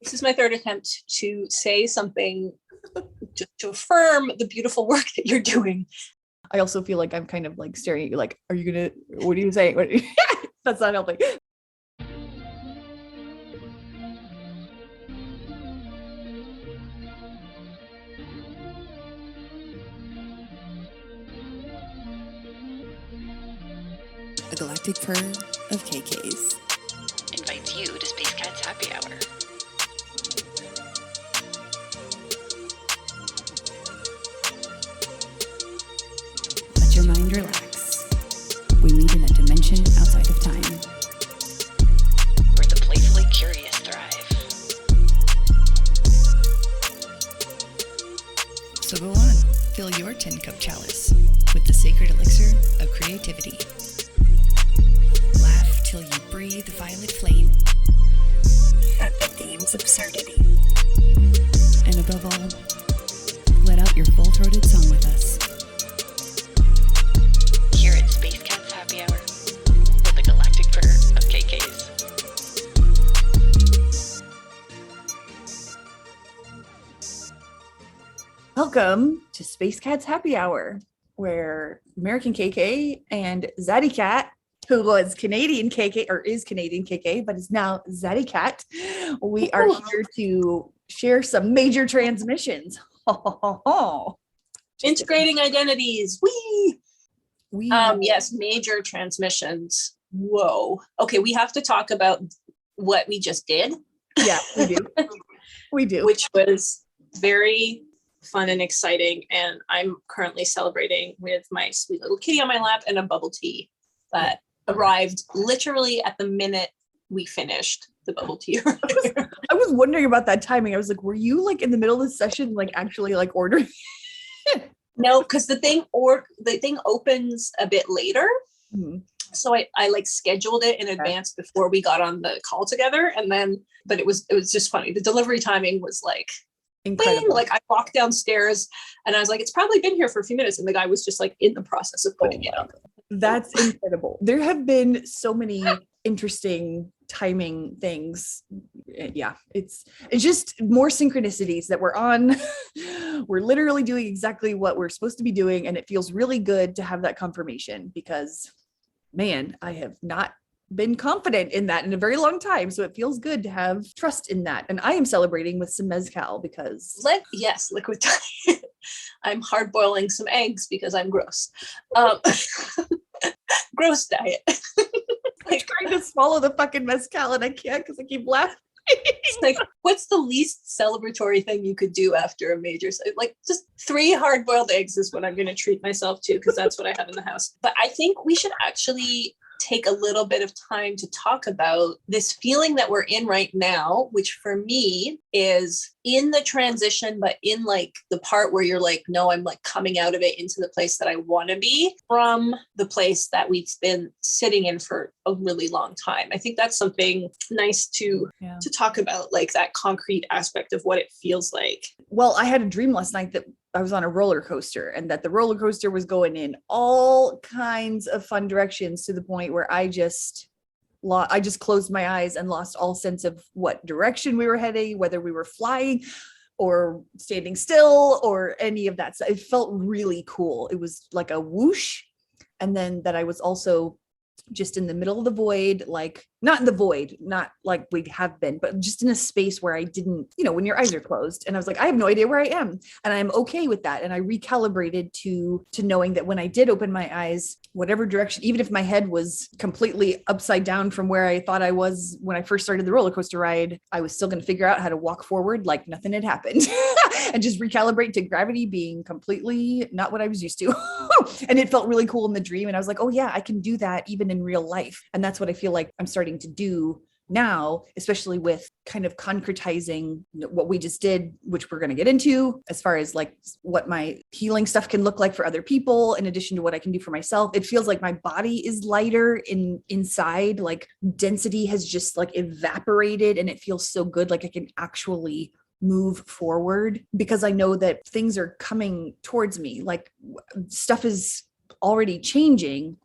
This is my third attempt to say something just to affirm the beautiful work that you're doing. I also feel like I'm kind of like staring at you like, are you gonna, what are you saying? That's not helping. A galactic purr of KKs invites you to Space Cats Happy Hour. Let your mind relax. We meet in a dimension outside of time, where the playfully curious thrive. So go on, fill your tin cup chalice with the sacred elixir of creativity. Laugh till you breathe violet flame at the theme's absurdity. And above all, let out your full-throated song with us. Here at Space Cats Happy Hour, with the galactic purr of KKs. Welcome to Space Cats Happy Hour, where American KK and Zaddy Cat, who was Canadian KK, or is Canadian KK, but is now Zaddy Cat, we are here to share some major transmissions. Integrating identities. Yes, major transmissions. Whoa. Okay, we have to talk about what we just did. Yeah, we do. We do. Which was very fun and exciting. And I'm currently celebrating with my sweet little kitty on my lap and a bubble tea that arrived literally at the minute we finished the bubble tea. I was wondering about that timing. I was like, were you like in the middle of the session, like actually like ordering? No, because the thing opens a bit later. Mm-hmm. So I like scheduled it in advance before we got on the call together. And then, but it was just funny. The delivery timing was like incredible. Bing! Like I walked downstairs and I was like, it's probably been here for a few minutes. And the guy was just like in the process of putting it up. That's incredible. There have been so many interesting timing things. Yeah, it's just more synchronicities that we're on. We're literally doing exactly what we're supposed to be doing. And it feels really good to have that confirmation because, man, I have not been confident in that in a very long time. So it feels good to have trust in that. And I am celebrating with some mezcal because... liquid diet. I'm hard boiling some eggs because I'm gross. Gross diet. I'm trying to swallow the fucking mezcal and I can't because I keep laughing. It's like, what's the least celebratory thing you could do after a major, like just 3 hard-boiled eggs is what I'm going to treat myself to because that's what I have in the house. But I think we should actually take a little bit of time to talk about this feeling that we're in right now, which for me is in the transition, but in like the part where you're like, no, I'm like coming out of it into the place that I want to be from the place that we've been sitting in for a really long time. I think that's something nice to talk about, like that concrete aspect of what it feels like. Well, I had a dream last night that I was on a roller coaster and that the roller coaster was going in all kinds of fun directions to the point where I just closed my eyes and lost all sense of what direction we were heading, whether we were flying or standing still or any of that. So it felt really cool. It was like a whoosh. And then that I was also just in the middle of the void, like not in the void, not like we have been, but just in a space where I didn't, when your eyes are closed. And I was like, I have no idea where I am. And I'm okay with that. And I recalibrated to knowing that when I did open my eyes, whatever direction, even if my head was completely upside down from where I thought I was when I first started the roller coaster ride, I was still going to figure out how to walk forward like nothing had happened and just recalibrate to gravity being completely not what I was used to. And it felt really cool in the dream. And I was like, oh yeah, I can do that even in real life. And that's what I feel like I'm starting to do now, especially with kind of concretizing what we just did, which we're going to get into as far as like what my healing stuff can look like for other people, in addition to what I can do for myself. It feels like my body is lighter inside, like density has just like evaporated and it feels so good. Like I can actually move forward because I know that things are coming towards me. Like stuff is already changing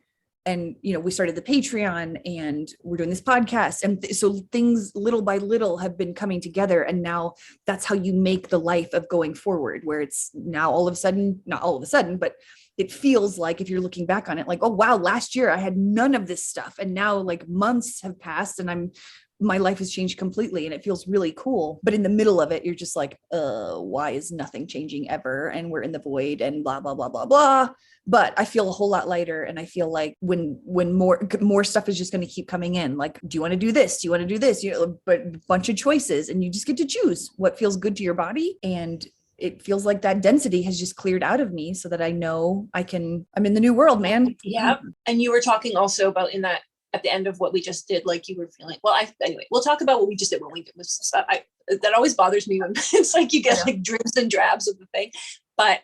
And, we started the Patreon and we're doing this podcast. And so things little by little have been coming together. And now that's how you make the life of going forward, where it's now all of a sudden, not all of a sudden, but it feels like if you're looking back on it, like, oh, wow, last year I had none of this stuff. And now like months have passed and my life has changed completely and it feels really cool. But in the middle of it, you're just like, why is nothing changing ever? And we're in the void and blah, blah, blah, blah, blah. But I feel a whole lot lighter. And I feel like when more stuff is just going to keep coming in, like, do you want to do this? Do you want to do this? But a bunch of choices and you just get to choose what feels good to your body. And it feels like that density has just cleared out of me so that I know I'm in the new world, man. Yeah. And you were talking also about in that, at the end of what we just did, like you were feeling, anyway, we'll talk about what we just did when we did this stuff. That always bothers me when it's like you get like dribs and drabs of the thing. But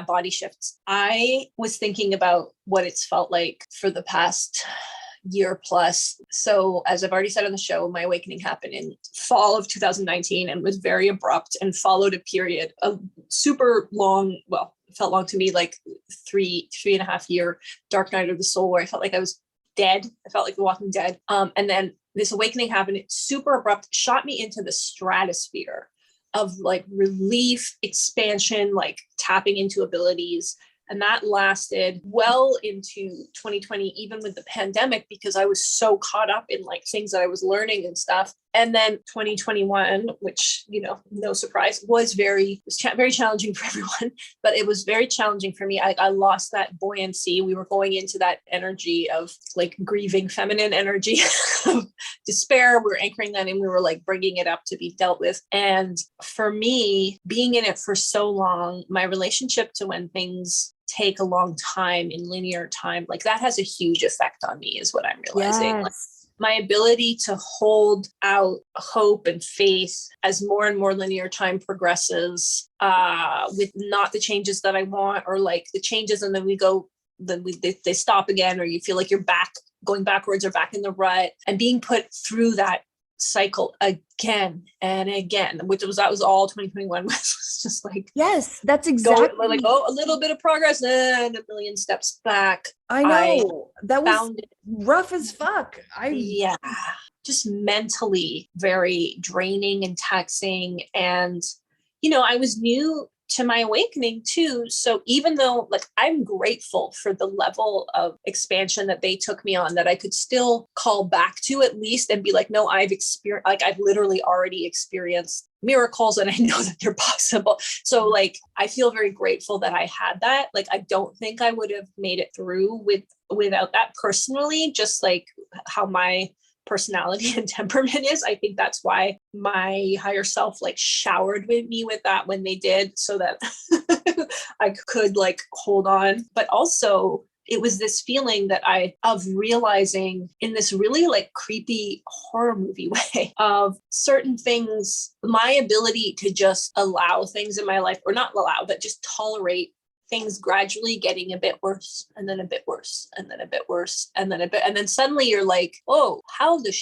body shifts. I was thinking about what it's felt like for the past year plus. So as I've already said on the show, my awakening happened in fall of 2019 and was very abrupt and followed a period of super long, well, it felt long to me, like three and a half year dark night of the soul, where I felt like I was dead. I felt like The Walking Dead. And then this awakening happened. It's super abrupt, shot me into the stratosphere of like relief, expansion, like tapping into abilities. And that lasted well into 2020, even with the pandemic, because I was so caught up in like things that I was learning and stuff. And then 2021, which, no surprise, was very challenging for everyone, but it was very challenging for me. I lost that buoyancy. We were going into that energy of like grieving feminine energy of despair. We were anchoring that and we were like bringing it up to be dealt with. And for me, being in it for so long, my relationship to when things take a long time in linear time, like that has a huge effect on me, is what I'm realizing. Yes. Like, my ability to hold out hope and faith as more and more linear time progresses, with not the changes that I want, or like the changes and then they stop again, or you feel like you're going backwards or back in the rut, and being put through that cycle again and again, that was all 2021 was just like, yes, that's exactly like, a little bit of progress and a million steps back. I know that was rough as fuck. Just mentally very draining and taxing. And I was new to my awakening too. So even though like I'm grateful for the level of expansion that they took me on, that I could still call back to at least and be like, no, I've literally already experienced miracles and I know that they're possible. So like, I feel very grateful that I had that. Like, I don't think I would have made it through without that personally, just like how my personality and temperament is. I think that's why my higher self like showered with me with that when they did, so that I could like hold on. But also it was this feeling of realizing in this really like creepy horror movie way of certain things, my ability to just allow things in my life, or not allow, but just tolerate things gradually getting a bit worse and then a bit worse and then a bit worse and then a bit. And then suddenly you're like, oh, how the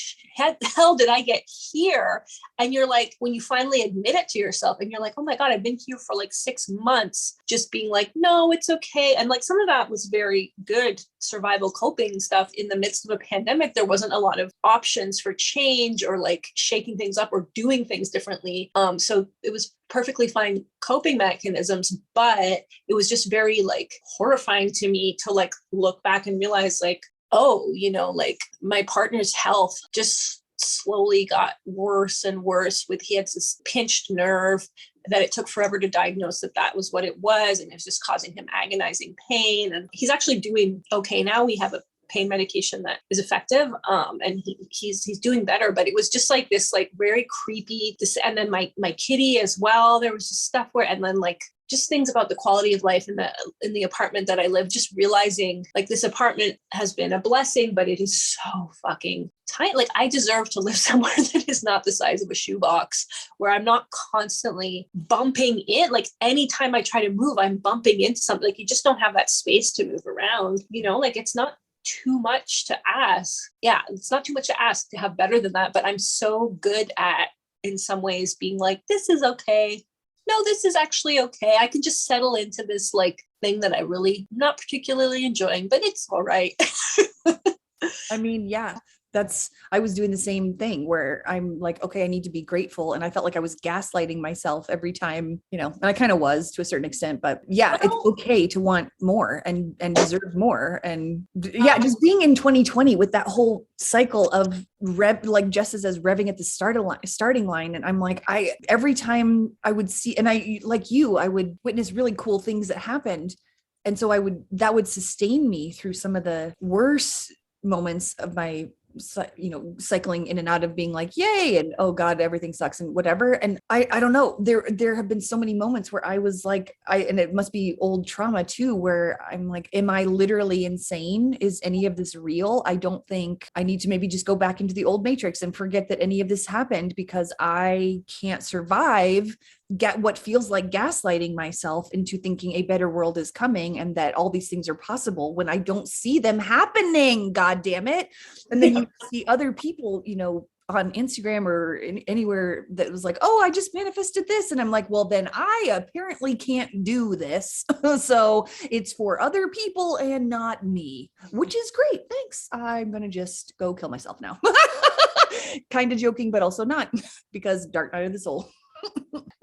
hell did I get here? And you're like, when you finally admit it to yourself and you're like, oh my God, I've been here for like 6 months, just being like, no, it's okay. And like, some of that was very good survival coping stuff in the midst of a pandemic. There wasn't a lot of options for change or like shaking things up or doing things differently. So it was perfectly fine coping mechanisms, but it was just very like horrifying to me to like look back and realize like, oh, like my partner's health just slowly got worse and worse. He had this pinched nerve that it took forever to diagnose that was what it was. And it was just causing him agonizing pain. And he's actually doing okay now. We have a pain medication that is effective. And he's doing better, but it was just like this, like very creepy, and then my kitty as well. There was just stuff and then like just things about the quality of life in the apartment that I live, just realizing like this apartment has been a blessing, but it is so fucking tight. Like I deserve to live somewhere that is not the size of a shoebox, where I'm not constantly bumping in. Like anytime I try to move, I'm bumping into something. Like you just don't have that space to move around, like it's not too much to ask. Yeah, it's not too much to ask to have better than that, but I'm so good at, in some ways, being like, this is okay. no, this is actually okay. I can just settle into this like thing that I really not particularly enjoying, but it's all right. I mean, yeah, I was doing the same thing where I'm like, okay, I need to be grateful. And I felt like I was gaslighting myself every time, and I kind of was to a certain extent, but yeah, it's okay to want more and deserve more. And yeah, just being in 2020 with that whole cycle of like Jess says, revving at the starting line. And I'm like, every time I would see, and I, like you, I would witness really cool things that happened. And so that would sustain me through some of the worst moments of my cycling in and out of being like, yay, and oh God, everything sucks and whatever. And I don't know, there have been so many moments where I was like, and it must be old trauma too, where I'm like, am I literally insane? Is any of this real? I don't think I need to maybe just go back into the old matrix and forget that any of this happened, because I can't survive get what feels like gaslighting myself into thinking a better world is coming and that all these things are possible when I don't see them happening. God damn it. And then you see other people, on Instagram or anywhere that was like, oh, I just manifested this. And I'm like, well, then I apparently can't do this. So it's for other people and not me, which is great. Thanks. I'm going to just go kill myself now. Kind of joking, but also not, because dark night of the soul.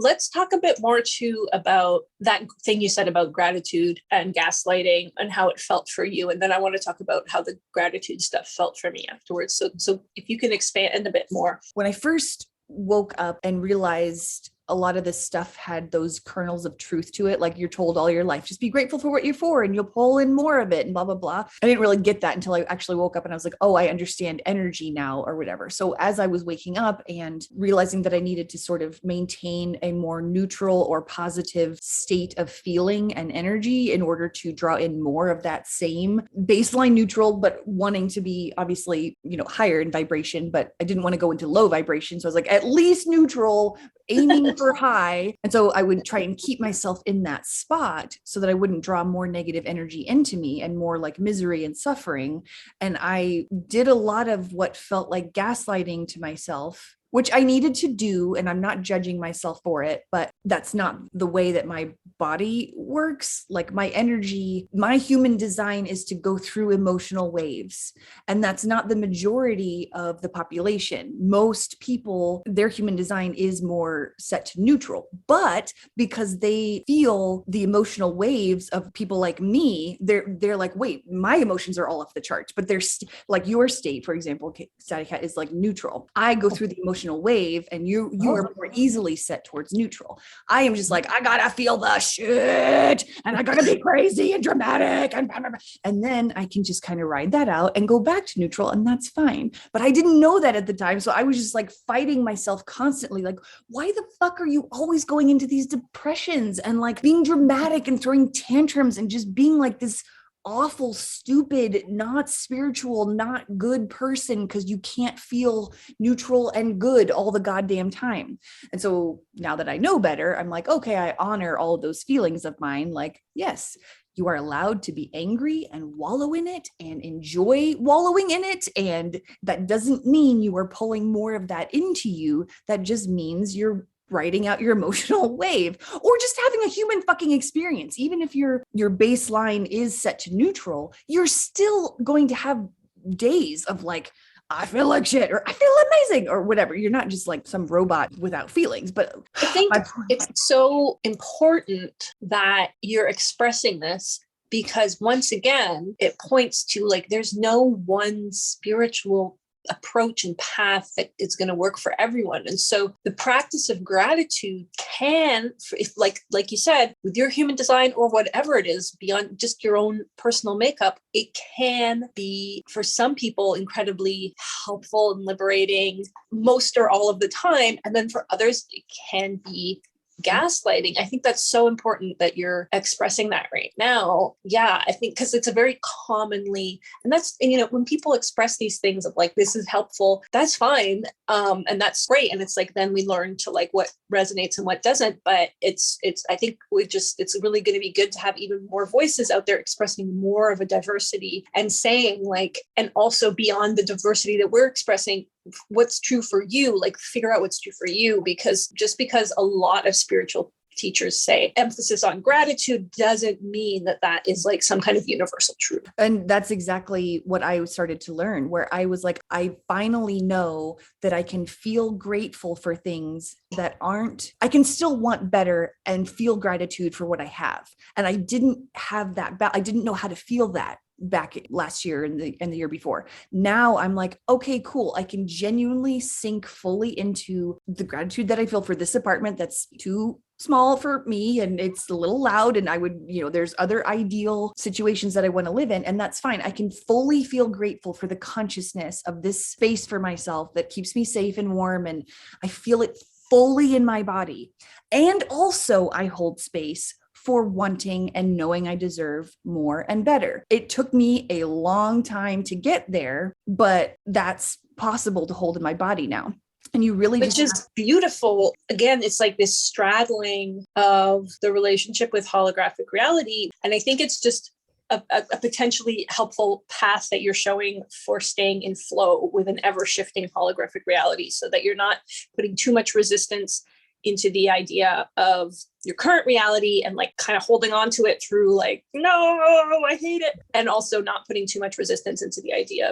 Let's talk a bit more too about that thing you said about gratitude and gaslighting and how it felt for you. And then I want to talk about how the gratitude stuff felt for me afterwards. So if you can expand a bit more. When I first woke up and realized a lot of this stuff had those kernels of truth to it. Like you're told all your life, just be grateful for what you're for and you'll pull in more of it and blah, blah, blah. I didn't really get that until I actually woke up and I was like, oh, I understand energy now or whatever. So as I was waking up and realizing that I needed to sort of maintain a more neutral or positive state of feeling and energy in order to draw in more of that same baseline neutral, but wanting to be obviously, higher in vibration, but I didn't want to go into low vibration. So I was like, at least neutral, aiming for high. And so I would try and keep myself in that spot so that I wouldn't draw more negative energy into me and more like misery and suffering. And I did a lot of what felt like gaslighting to myself, which I needed to do. And I'm not judging myself for it, but that's not the way that my body works. Like my energy, my human design is to go through emotional waves. And that's not the majority of the population. Most people, their human design is more set to neutral, but because they feel the emotional waves of people like me, they're like, wait, my emotions are all off the charts, but they're like your state, for example, Static Cat is like neutral. I go through the emotional wave and you are more easily set towards neutral. I am just like, I gotta feel the shit and I gotta be crazy and dramatic and then I can just kind of ride that out and go back to neutral, and that's fine. But I didn't know that at the time, so I was just like fighting myself constantly, like, why the fuck are you always going into these depressions and like being dramatic and throwing tantrums and just being like this awful, stupid, not spiritual, not good person because you can't feel neutral and good all the goddamn time. And so now that I know better, I'm like, okay, I honor all of those feelings of mine. Like, yes, you are allowed to be angry and wallow in it and enjoy wallowing in it. And that doesn't mean you are pulling more of that into you. That just means you're riding out your emotional wave or just having a human fucking experience. Even if your baseline is set to neutral, you're still going to have days of like, I feel like shit, or I feel amazing, or whatever. You're not just like some robot without feelings. But I think it's so important that you're expressing this, because once again, it points to like, there's no one spiritual approach and path that is going to work for everyone. And so the practice of gratitude can, if like you said, with your human design or whatever it is beyond just your own personal makeup, it can be for some people incredibly helpful and liberating most or all of the time. And then for others, it can be gaslighting. I think that's so important that you're expressing that right now. Yeah, I think because it's a very commonly, and that's, when people express these things of like, this is helpful, that's fine. And that's great. And it's like, then we learn to like what resonates and what doesn't. But I think it's really going to be good to have even more voices out there expressing more of a diversity and saying like, and also beyond the diversity that we're expressing, what's true for you, like figure out what's true for you, because just because a lot of spiritual teachers say emphasis on gratitude doesn't mean that that is like some kind of universal truth. And that's exactly what I started to learn, where I was like, I finally know that I can feel grateful for things that aren't, I can still want better and feel gratitude for what I have. And I didn't have that. I didn't know how to feel that back last year and the year before. Now I'm like, okay, cool. I can genuinely sink fully into the gratitude that I feel for this apartment that's too small for me and it's a little loud, and I would, there's other ideal situations that I want to live in, and that's fine. I can fully feel grateful for the consciousness of this space for myself that keeps me safe and warm, and I feel it fully in my body. And also I hold space for wanting and knowing I deserve more and better. It took me a long time to get there, but that's possible to hold in my body now. And you really which is beautiful. Again, it's like this straddling of the relationship with holographic reality. And I think it's just a potentially helpful path that you're showing for staying in flow with an ever shifting holographic reality, so that you're not putting too much resistance into the idea of your current reality and like kind of holding on to it through like, no, I hate it. And also not putting too much resistance into the idea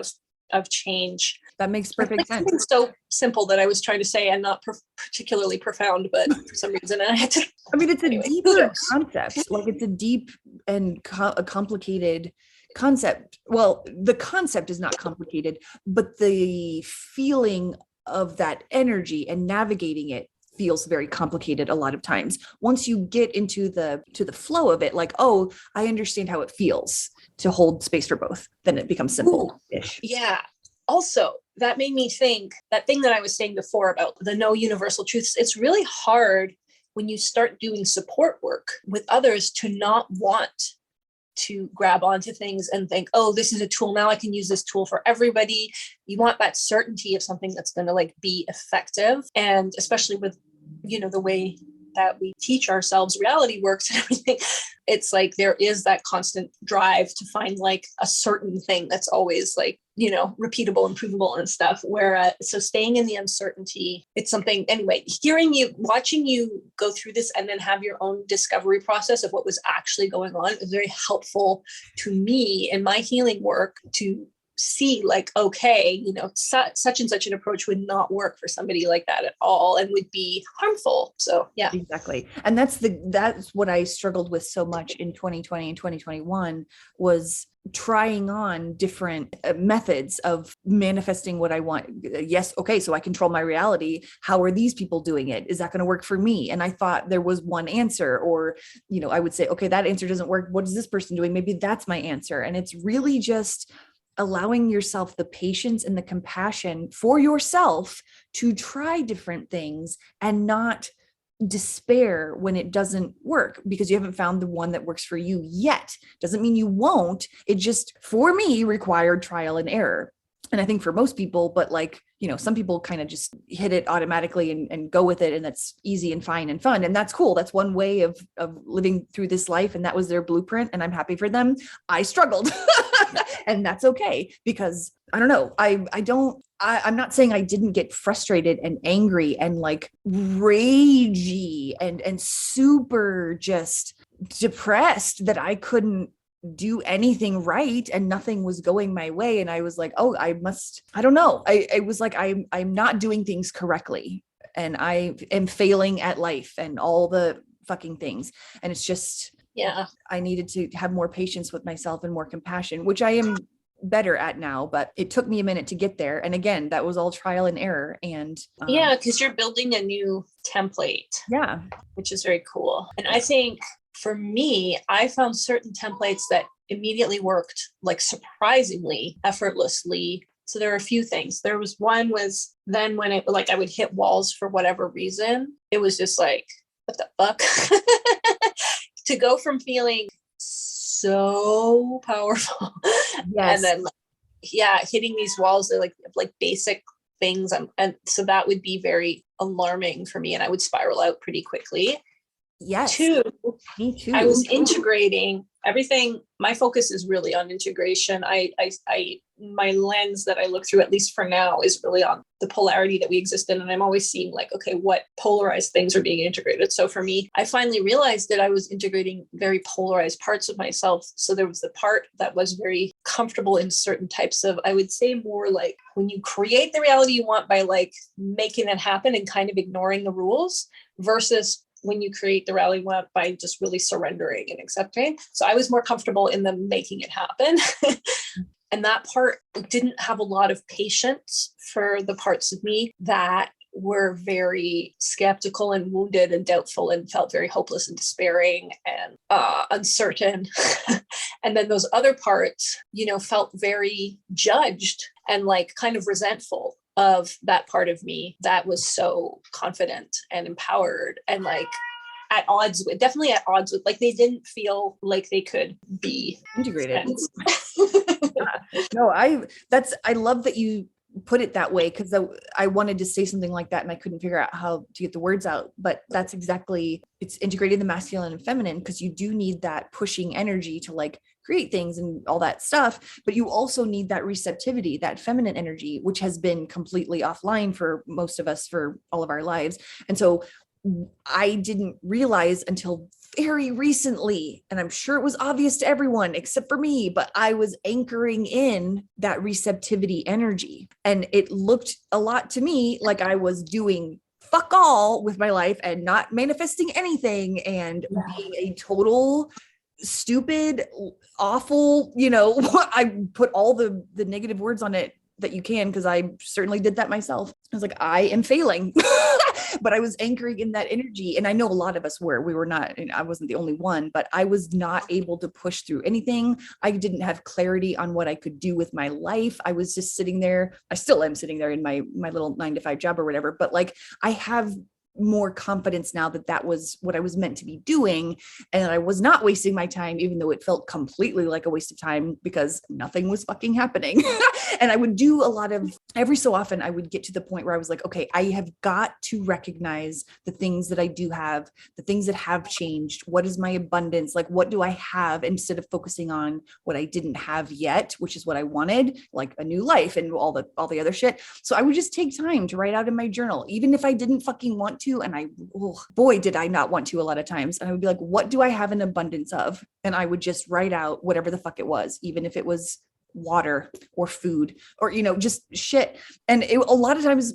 of change. That makes perfect sense. Something so simple that I was trying to say and not particularly profound, but for some reason I had to. I mean, it's a deeper concept. Like it's a deep and a complicated concept. Well, the concept is not complicated, but the feeling of that energy and navigating it feels very complicated a lot of times. Once you get into the flow of it, like, oh, I understand how it feels to hold space for both, then it becomes simple-ish. Yeah. Also, that made me think that thing that I was saying before about the no universal truths. It's really hard when you start doing support work with others to not want to grab onto things and think, oh, this is a tool. Now I can use this tool for everybody. You want that certainty of something that's going to like be effective. And especially with, the way that we teach ourselves reality works and everything, it's like there is that constant drive to find like a certain thing that's always like, repeatable and provable and stuff. Whereas, so staying in the uncertainty, it's something, anyway, watching you go through this and then have your own discovery process of what was actually going on is very helpful to me in my healing work to see like, okay, such and such an approach would not work for somebody like that at all and would be harmful. So yeah, exactly. And that's what I struggled with so much in 2020 and 2021 was trying on different methods of manifesting what I want. Yes. Okay. So I control my reality. How are these people doing it? Is that going to work for me? And I thought there was one answer, or, I would say, okay, that answer doesn't work. What is this person doing? Maybe that's my answer. And it's really just allowing yourself the patience and the compassion for yourself to try different things and not despair when it doesn't work because you haven't found the one that works for you yet. Doesn't mean you won't. It just, for me, required trial and error. And I think for most people, but like, some people kind of just hit it automatically and go with it. And that's easy and fine and fun. And that's cool. That's one way of living through this life. And that was their blueprint. And I'm happy for them. I struggled and that's okay because I don't know. I'm not saying I didn't get frustrated and angry and like ragey and super just depressed that I couldn't do anything right and nothing was going my way. And I was like, oh, I don't know. I was like, I'm not doing things correctly and I am failing at life and all the fucking things. And it's just, yeah, I needed to have more patience with myself and more compassion, which I am better at now, but it took me a minute to get there. And again, that was all trial and error. And yeah, because you're building a new template. Yeah. Which is very cool. And I think for me, I found certain templates that immediately worked like surprisingly effortlessly. So there are a few things. There was one was then when it like I would hit walls for whatever reason, it was just like, what the fuck? To go from feeling so powerful and then hitting these walls, they're like basic things. And so that would be very alarming for me and I would spiral out pretty quickly. Yes. Two, Me too. I was integrating everything. My focus is really on integration. My lens that I look through, at least for now, is really on the polarity that we exist in. And I'm always seeing like, okay, what polarized things are being integrated? So for me, I finally realized that I was integrating very polarized parts of myself. So there was the part that was very comfortable in certain types of, I would say more like when you create the reality you want by like making it happen and kind of ignoring the rules, versus when you create the rally web by just really surrendering and accepting. So I was more comfortable in them making it happen. And that part didn't have a lot of patience for the parts of me that were very skeptical and wounded and doubtful and felt very hopeless and despairing and uncertain. And then those other parts, felt very judged and like kind of resentful of that part of me that was so confident and empowered and like definitely at odds with, like they didn't feel like they could be integrated. No, I love that you put it that way, because I wanted to say something like that and I couldn't figure out how to get the words out, but that's exactly, it's integrating the masculine and feminine, because you do need that pushing energy to like create things and all that stuff, but you also need that receptivity, that feminine energy, which has been completely offline for most of us for all of our lives. And so I didn't realize until very recently, and I'm sure it was obvious to everyone except for me, but I was anchoring in that receptivity energy. And it looked a lot to me like I was doing fuck all with my life and not manifesting anything and being a total stupid, awful, I put all the negative words on it that you can, because I certainly did that myself. I was like, I am failing. But I was anchoring in that energy. And I know a lot of us we were not, and I wasn't the only one, but I was not able to push through anything. I didn't have clarity on what I could do with my life. I was just sitting there. I still am sitting there in my little 9-to-5 job or whatever, but like I have more confidence now that was what I was meant to be doing. And I was not wasting my time, even though it felt completely like a waste of time because nothing was fucking happening. And I would do every so often, I would get to the point where I was like, okay, I have got to recognize the things that I do have, the things that have changed. What is my abundance? Like, what do I have, instead of focusing on what I didn't have yet, which is what I wanted, like a new life and all the other shit. So I would just take time to write out in my journal, even if I didn't fucking want to. And boy, did I not want to a lot of times. And I would be like, what do I have an abundance of? And I would just write out whatever the fuck it was, even if it was water or food or, just shit. And a lot of times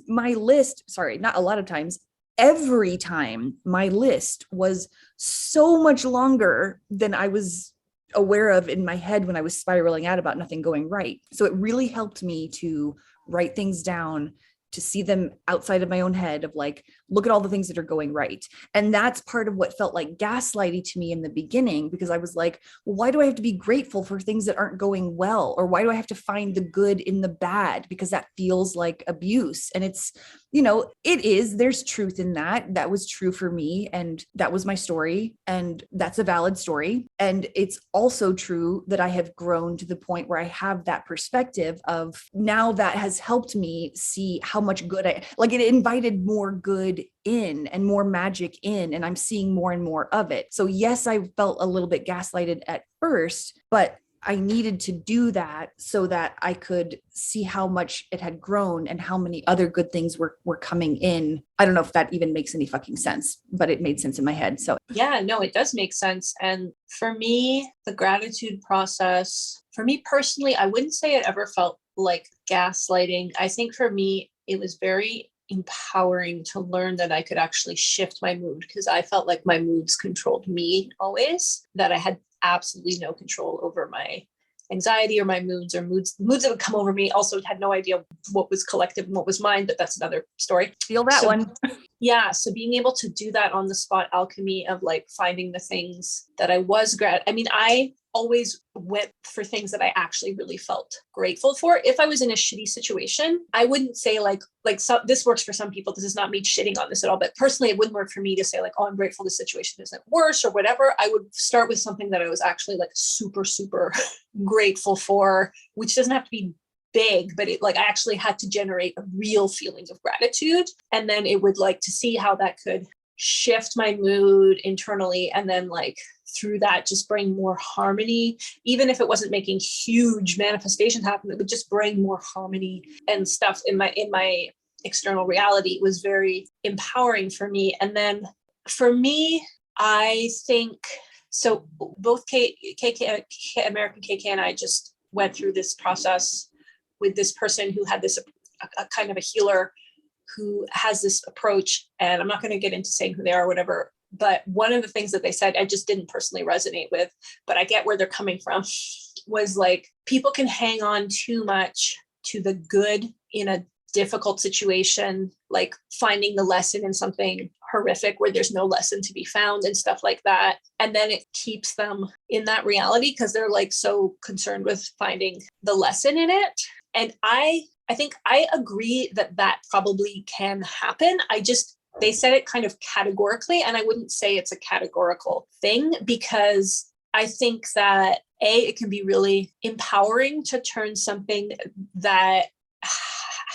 every time my list was so much longer than I was aware of in my head when I was spiraling out about nothing going right. So it really helped me to write things down, to see them outside of my own head, of like, look at all the things that are going right. And that's part of what felt like gaslighting to me in the beginning, because I was like, well, why do I have to be grateful for things that aren't going well? Or why do I have to find the good in the bad? Because that feels like abuse. And it's, there's truth in that. That was true for me. And that was my story. And that's a valid story. And it's also true that I have grown to the point where I have that perspective of, now that has helped me see how much good it invited more good in and more magic in, and I'm seeing more and more of it. So yes, I felt a little bit gaslighted at first, but I needed to do that so that I could see how much it had grown and how many other good things were coming in. I don't know if that even makes any fucking sense, but it made sense in my head. So yeah, no, it does make sense. And for me, the gratitude process, for me personally, I wouldn't say it ever felt like gaslighting. I think for me, it was very empowering to learn that I could actually shift my mood, because I felt like my moods controlled me always, that I had absolutely no control over my anxiety or my moods that would come over me. Also had no idea what was collective and what was mine, but that's another story. Feel that one. Yeah. So being able to do that on the spot alchemy of like finding the things that I was I always went for things that I actually really felt grateful for. If I was in a shitty situation, I wouldn't say this works for some people. This is not me shitting on this at all, but personally, it wouldn't work for me to say like, oh, I'm grateful this situation isn't worse or whatever. I would start with something that I was actually like super, super grateful for, which doesn't have to be big, but I actually had to generate a real feeling of gratitude. And then it would to see how that could shift my mood internally, and then like through that just bring more harmony. Even if it wasn't making huge manifestations happen, it would just bring more harmony and stuff in my external reality. It was very empowering for me. And then for me, I think, so both American KK and I just went through this process with this person who had this a kind of a healer who has this approach, and I'm not going to get into saying who they are or whatever, but one of the things that they said I just didn't personally resonate with, but I get where they're coming from, was like, people can hang on too much to the good in a difficult situation, like finding the lesson in something horrific where there's no lesson to be found and stuff like that. And then it keeps them in that reality because they're like so concerned with finding the lesson in it. And I think I agree that probably can happen. They said it kind of categorically, and I wouldn't say it's a categorical thing, because I think that it can be really empowering to turn something that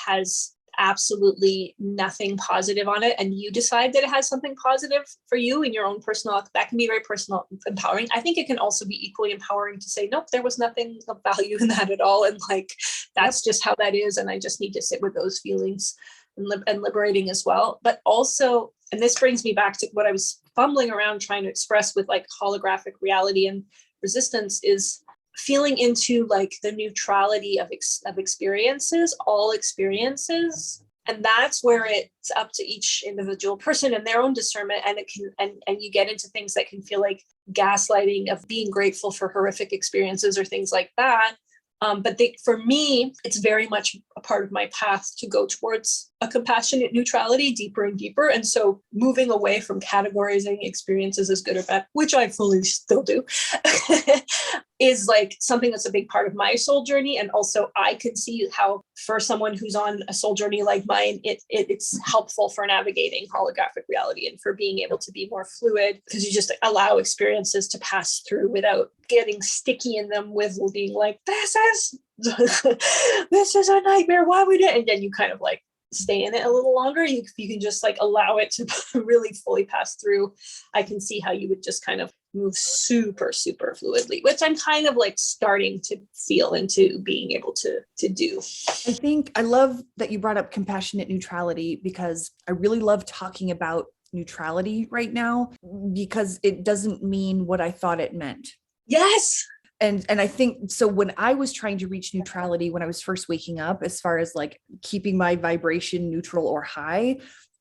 has absolutely nothing positive on it, and you decide that it has something positive for you in your own personal, that can be very personal, empowering. I think it can also be equally empowering to say, nope, there was nothing of value in that at all. And like, that's just how that is. And I just need to sit with those feelings, and liberating as well. But also, and this brings me back to what I was fumbling around trying to express with like holographic reality and resistance, is feeling into like the neutrality of experiences, all experiences. And that's where it's up to each individual person and their own discernment. And it can, and you get into things that can feel like gaslighting, of being grateful for horrific experiences or things like that. But for me, it's very much a part of my path to go towards a compassionate neutrality deeper and deeper. And so moving away from categorizing experiences as good or bad, which I fully still do, is like something that's a big part of my soul journey. And also I can see how for someone who's on a soul journey like mine, it's helpful for navigating holographic reality and for being able to be more fluid, because you just allow experiences to pass through without getting sticky in them with being like, this is a nightmare. Why would it? And then you kind of like stay in it a little longer. You can just like allow it to really fully pass through. I can see how you would just kind of move super, super fluidly, which I'm kind of like starting to feel into being able to do. I think I love that you brought up compassionate neutrality, because I really love talking about neutrality right now, because it doesn't mean what I thought it meant. Yes. And I think, so when I was trying to reach neutrality, when I was first waking up, as far as like keeping my vibration neutral or high,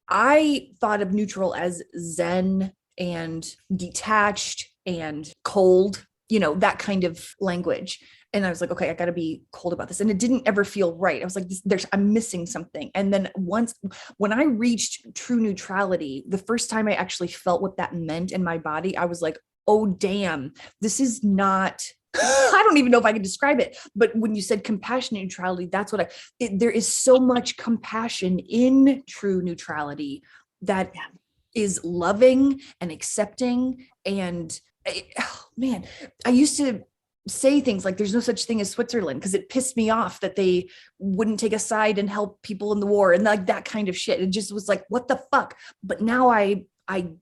I thought of neutral as Zen and detached and cold, that kind of language. And I was like, okay, I got to be cold about this. And it didn't ever feel right. I was like, I'm missing something. And then when I reached true neutrality, the first time I actually felt what that meant in my body, I was like, oh, damn, this is not, I don't even know if I can describe it. But when you said compassionate neutrality, that's what there is so much compassion in true neutrality that is loving and accepting. And man, I used to say things like there's no such thing as Switzerland, because it pissed me off that they wouldn't take a side and help people in the war and like that kind of shit. It just was like, what the fuck? But now I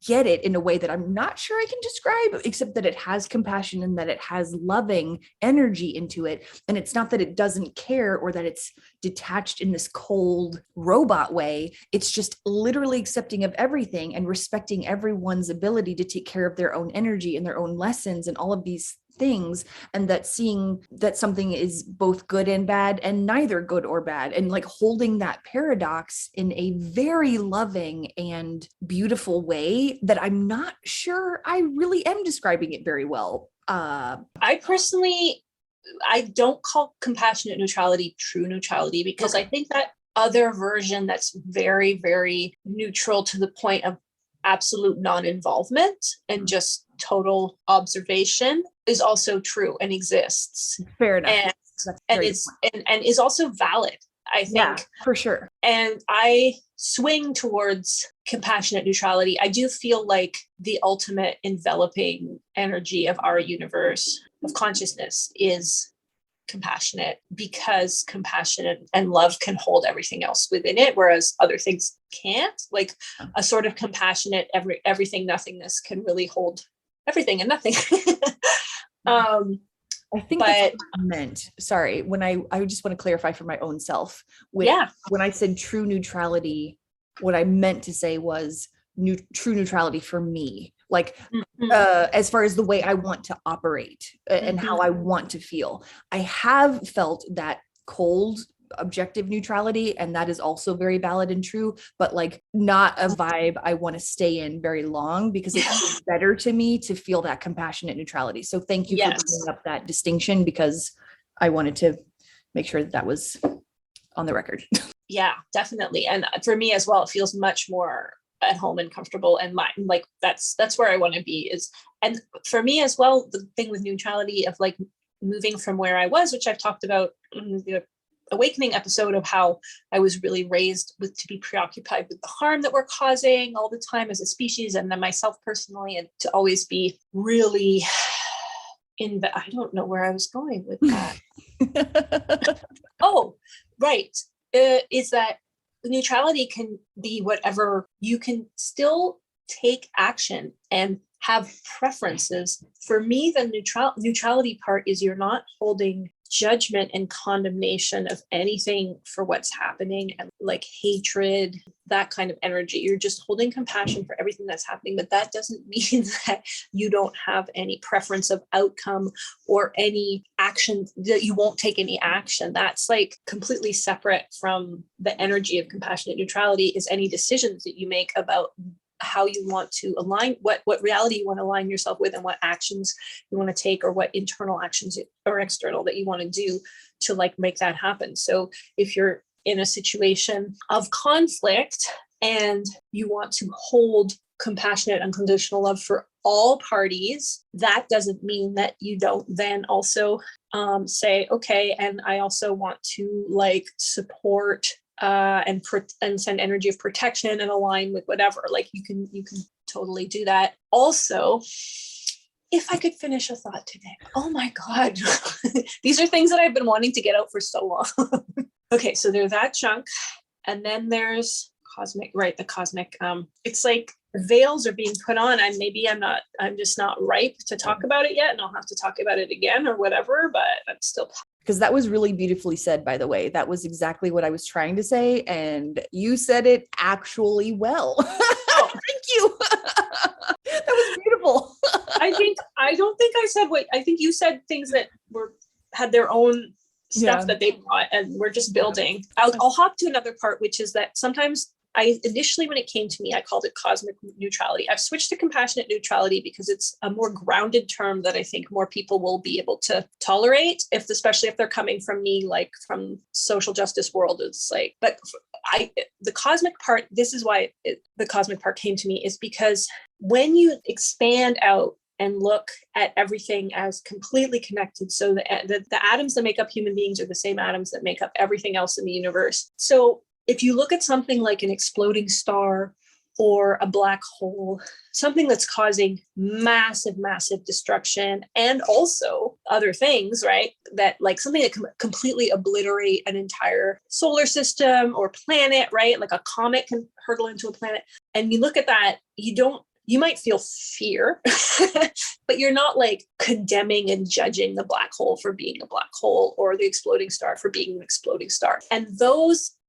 get it in a way that I'm not sure I can describe, except that it has compassion and that it has loving energy into it. And it's not that it doesn't care or that it's detached in this cold robot way. It's just literally accepting of everything and respecting everyone's ability to take care of their own energy and their own lessons and all of these things, and that seeing that something is both good and bad and neither good or bad, and like holding that paradox in a very loving and beautiful way that I'm not sure I really am describing it very well. I don't call compassionate neutrality true neutrality, because I think that other version that's very, very neutral to the point of absolute non-involvement and just total observation is also true and exists. Fair enough. And is also valid, I think. Yeah, for sure. And I swing towards compassionate neutrality. I do feel like the ultimate enveloping energy of our universe of consciousness is compassionate because compassion and love can hold everything else within it, whereas other things can't. Like a sort of compassionate everything nothingness can really hold everything and nothing. I think but that's what I meant. Sorry, when I just want to clarify for my own self. When I said true neutrality, what I meant to say was true neutrality for me. Like as far as the way I want to operate and how I want to feel. I have felt that cold objective neutrality, and that is also very valid and true, but like not a vibe I want to stay in very long, because it's better to me to feel that compassionate neutrality. So thank you for bringing up that distinction, because I wanted to make sure that was on the record. Yeah, definitely. And for me as well, it feels much more at home and comfortable, and like that's where I want to be is. And for me as well, the thing with neutrality of like moving from where I was, which I've talked about in the awakening episode, of how I was really raised to be preoccupied with the harm that we're causing all the time as a species, and then myself personally, and to always be really I don't know where I was going with that. Oh, right. Is that neutrality can be whatever. You can still take action and have preferences. For me, the neutrality part is you're not holding judgment and condemnation of anything for what's happening, and like hatred, that kind of energy. You're just holding compassion for everything that's happening, but that doesn't mean that you don't have any preference of outcome or any action, that you won't take any action. That's like completely separate from the energy of compassionate neutrality. Is any decisions that you make about how you want to align, what reality you want to align yourself with, and what actions you want to take, or what internal actions or external that you want to do to like make that happen. So if you're in a situation of conflict and you want to hold compassionate, unconditional love for all parties, that doesn't mean that you don't then also say, okay, and I also want to like support and send energy of protection and align with whatever. Like you can totally do that. Also, if I could finish a thought today, oh my God, these are things that I've been wanting to get out for so long. Okay, so there's that chunk, and then there's the cosmic. It's like veils are being put on, and maybe I'm just not ripe to talk about it yet, and I'll have to talk about it again or whatever, but I'm still. Because that was really beautifully said, by the way. That was exactly what I was trying to say. And you said it actually well. Oh, thank you. That was beautiful. I don't think I said what, I think you said things that had their own stuff that they brought, and we're just building. I'll hop to another part, which is that sometimes initially when it came to me, I called it cosmic neutrality. I've switched to compassionate neutrality because it's a more grounded term that I think more people will be able to tolerate, especially if they're coming from me, like from social justice world. It's like, but the cosmic part, this is why the cosmic part came to me, is because when you expand out and look at everything as completely connected, so the atoms that make up human beings are the same atoms that make up everything else in the universe. So if you look at something like an exploding star or a black hole, something that's causing massive, massive destruction, and also other things, right? That like something that can completely obliterate an entire solar system or planet, right? Like a comet can hurtle into a planet. And you look at that, you might feel fear, but you're not like condemning and judging the black hole for being a black hole, or the exploding star for being an exploding star. And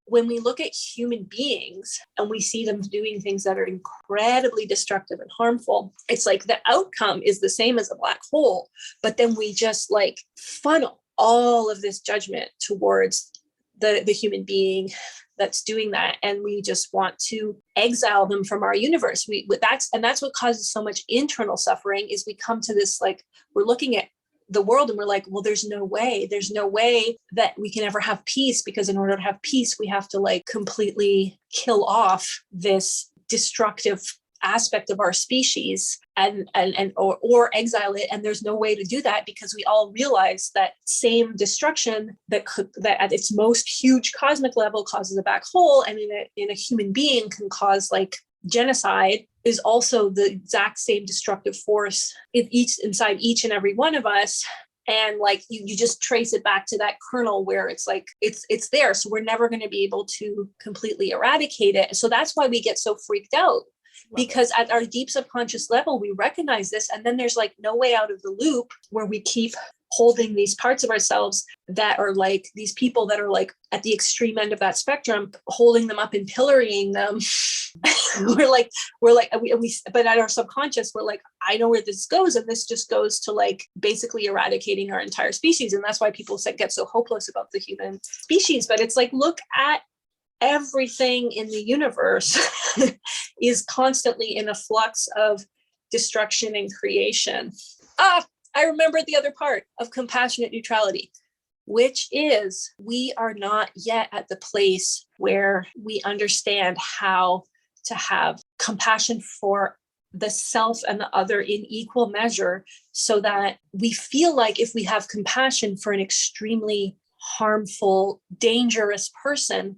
when we look at human beings and we see them doing things that are incredibly destructive and harmful, it's like the outcome is the same as a black hole, but then we just like funnel all of this judgment towards the human being that's doing that, and we just want to exile them from our universe. That's what causes so much internal suffering. Is we come to this, like, we're looking at the world and we're like, well, there's no way that we can ever have peace, because in order to have peace, we have to like completely kill off this destructive aspect of our species or exile it. And there's no way to do that, because we all realize that same destruction that at its most huge cosmic level causes a black hole, and in a human being can cause like genocide, is also the exact same destructive force inside each and every one of us. And like you just trace it back to that kernel where it's like it's there. So we're never going to be able to completely eradicate it. So that's why we get so freaked out. Because at our deep subconscious level, we recognize this, and then there's like no way out of the loop where we keep holding these parts of ourselves that are like these people that are like at the extreme end of that spectrum, holding them up and pillorying them. But at our subconscious, we're like, I know where this goes. And this just goes to like basically eradicating our entire species. And that's why people get so hopeless about the human species. But it's like, look at everything in the universe is constantly in a flux of destruction and creation. I remembered the other part of compassionate neutrality, which is we are not yet at the place where we understand how to have compassion for the self and the other in equal measure, so that we feel like if we have compassion for an extremely harmful, dangerous person,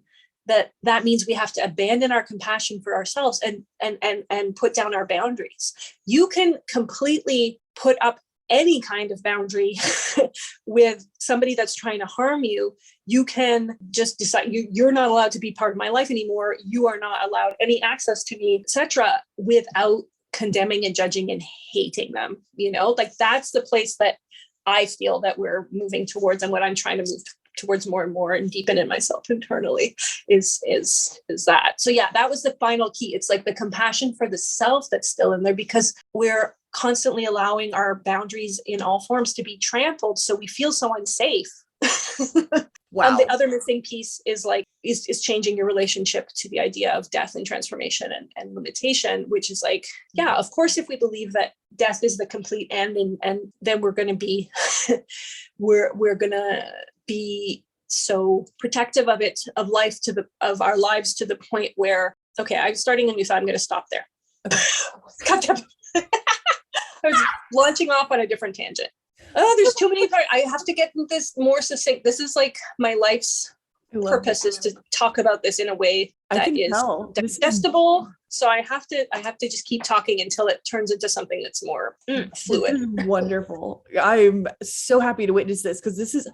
that means we have to abandon our compassion for ourselves and put down our boundaries. You can completely put up any kind of boundary with somebody that's trying to harm you. You can just decide you're not allowed to be part of my life anymore. You are not allowed any access to me, etc., without condemning and judging and hating them. Like that's the place that I feel that we're moving towards, and what I'm trying to move towards more and more and deepen in myself internally is that. So yeah, that was the final key. It's like the compassion for the self that's still in there, because we're constantly allowing our boundaries in all forms to be trampled. So we feel so unsafe. Wow. And the other missing piece is changing your relationship to the idea of death and transformation and limitation, which is like, yeah, of course, if we believe that death is the complete end, and then we're going to be, we're going to be so protective of it, of life of our lives, to the point where, okay, I'm starting a new thought. I'm going to stop there. Okay. I was launching off on a different tangent. There's too many parts. I have to get this more succinct. This is like my life's purpose is to talk about this in a way that is digestible. So I have to just keep talking until it turns into something that's more fluid. This is wonderful. I'm so happy to witness this, because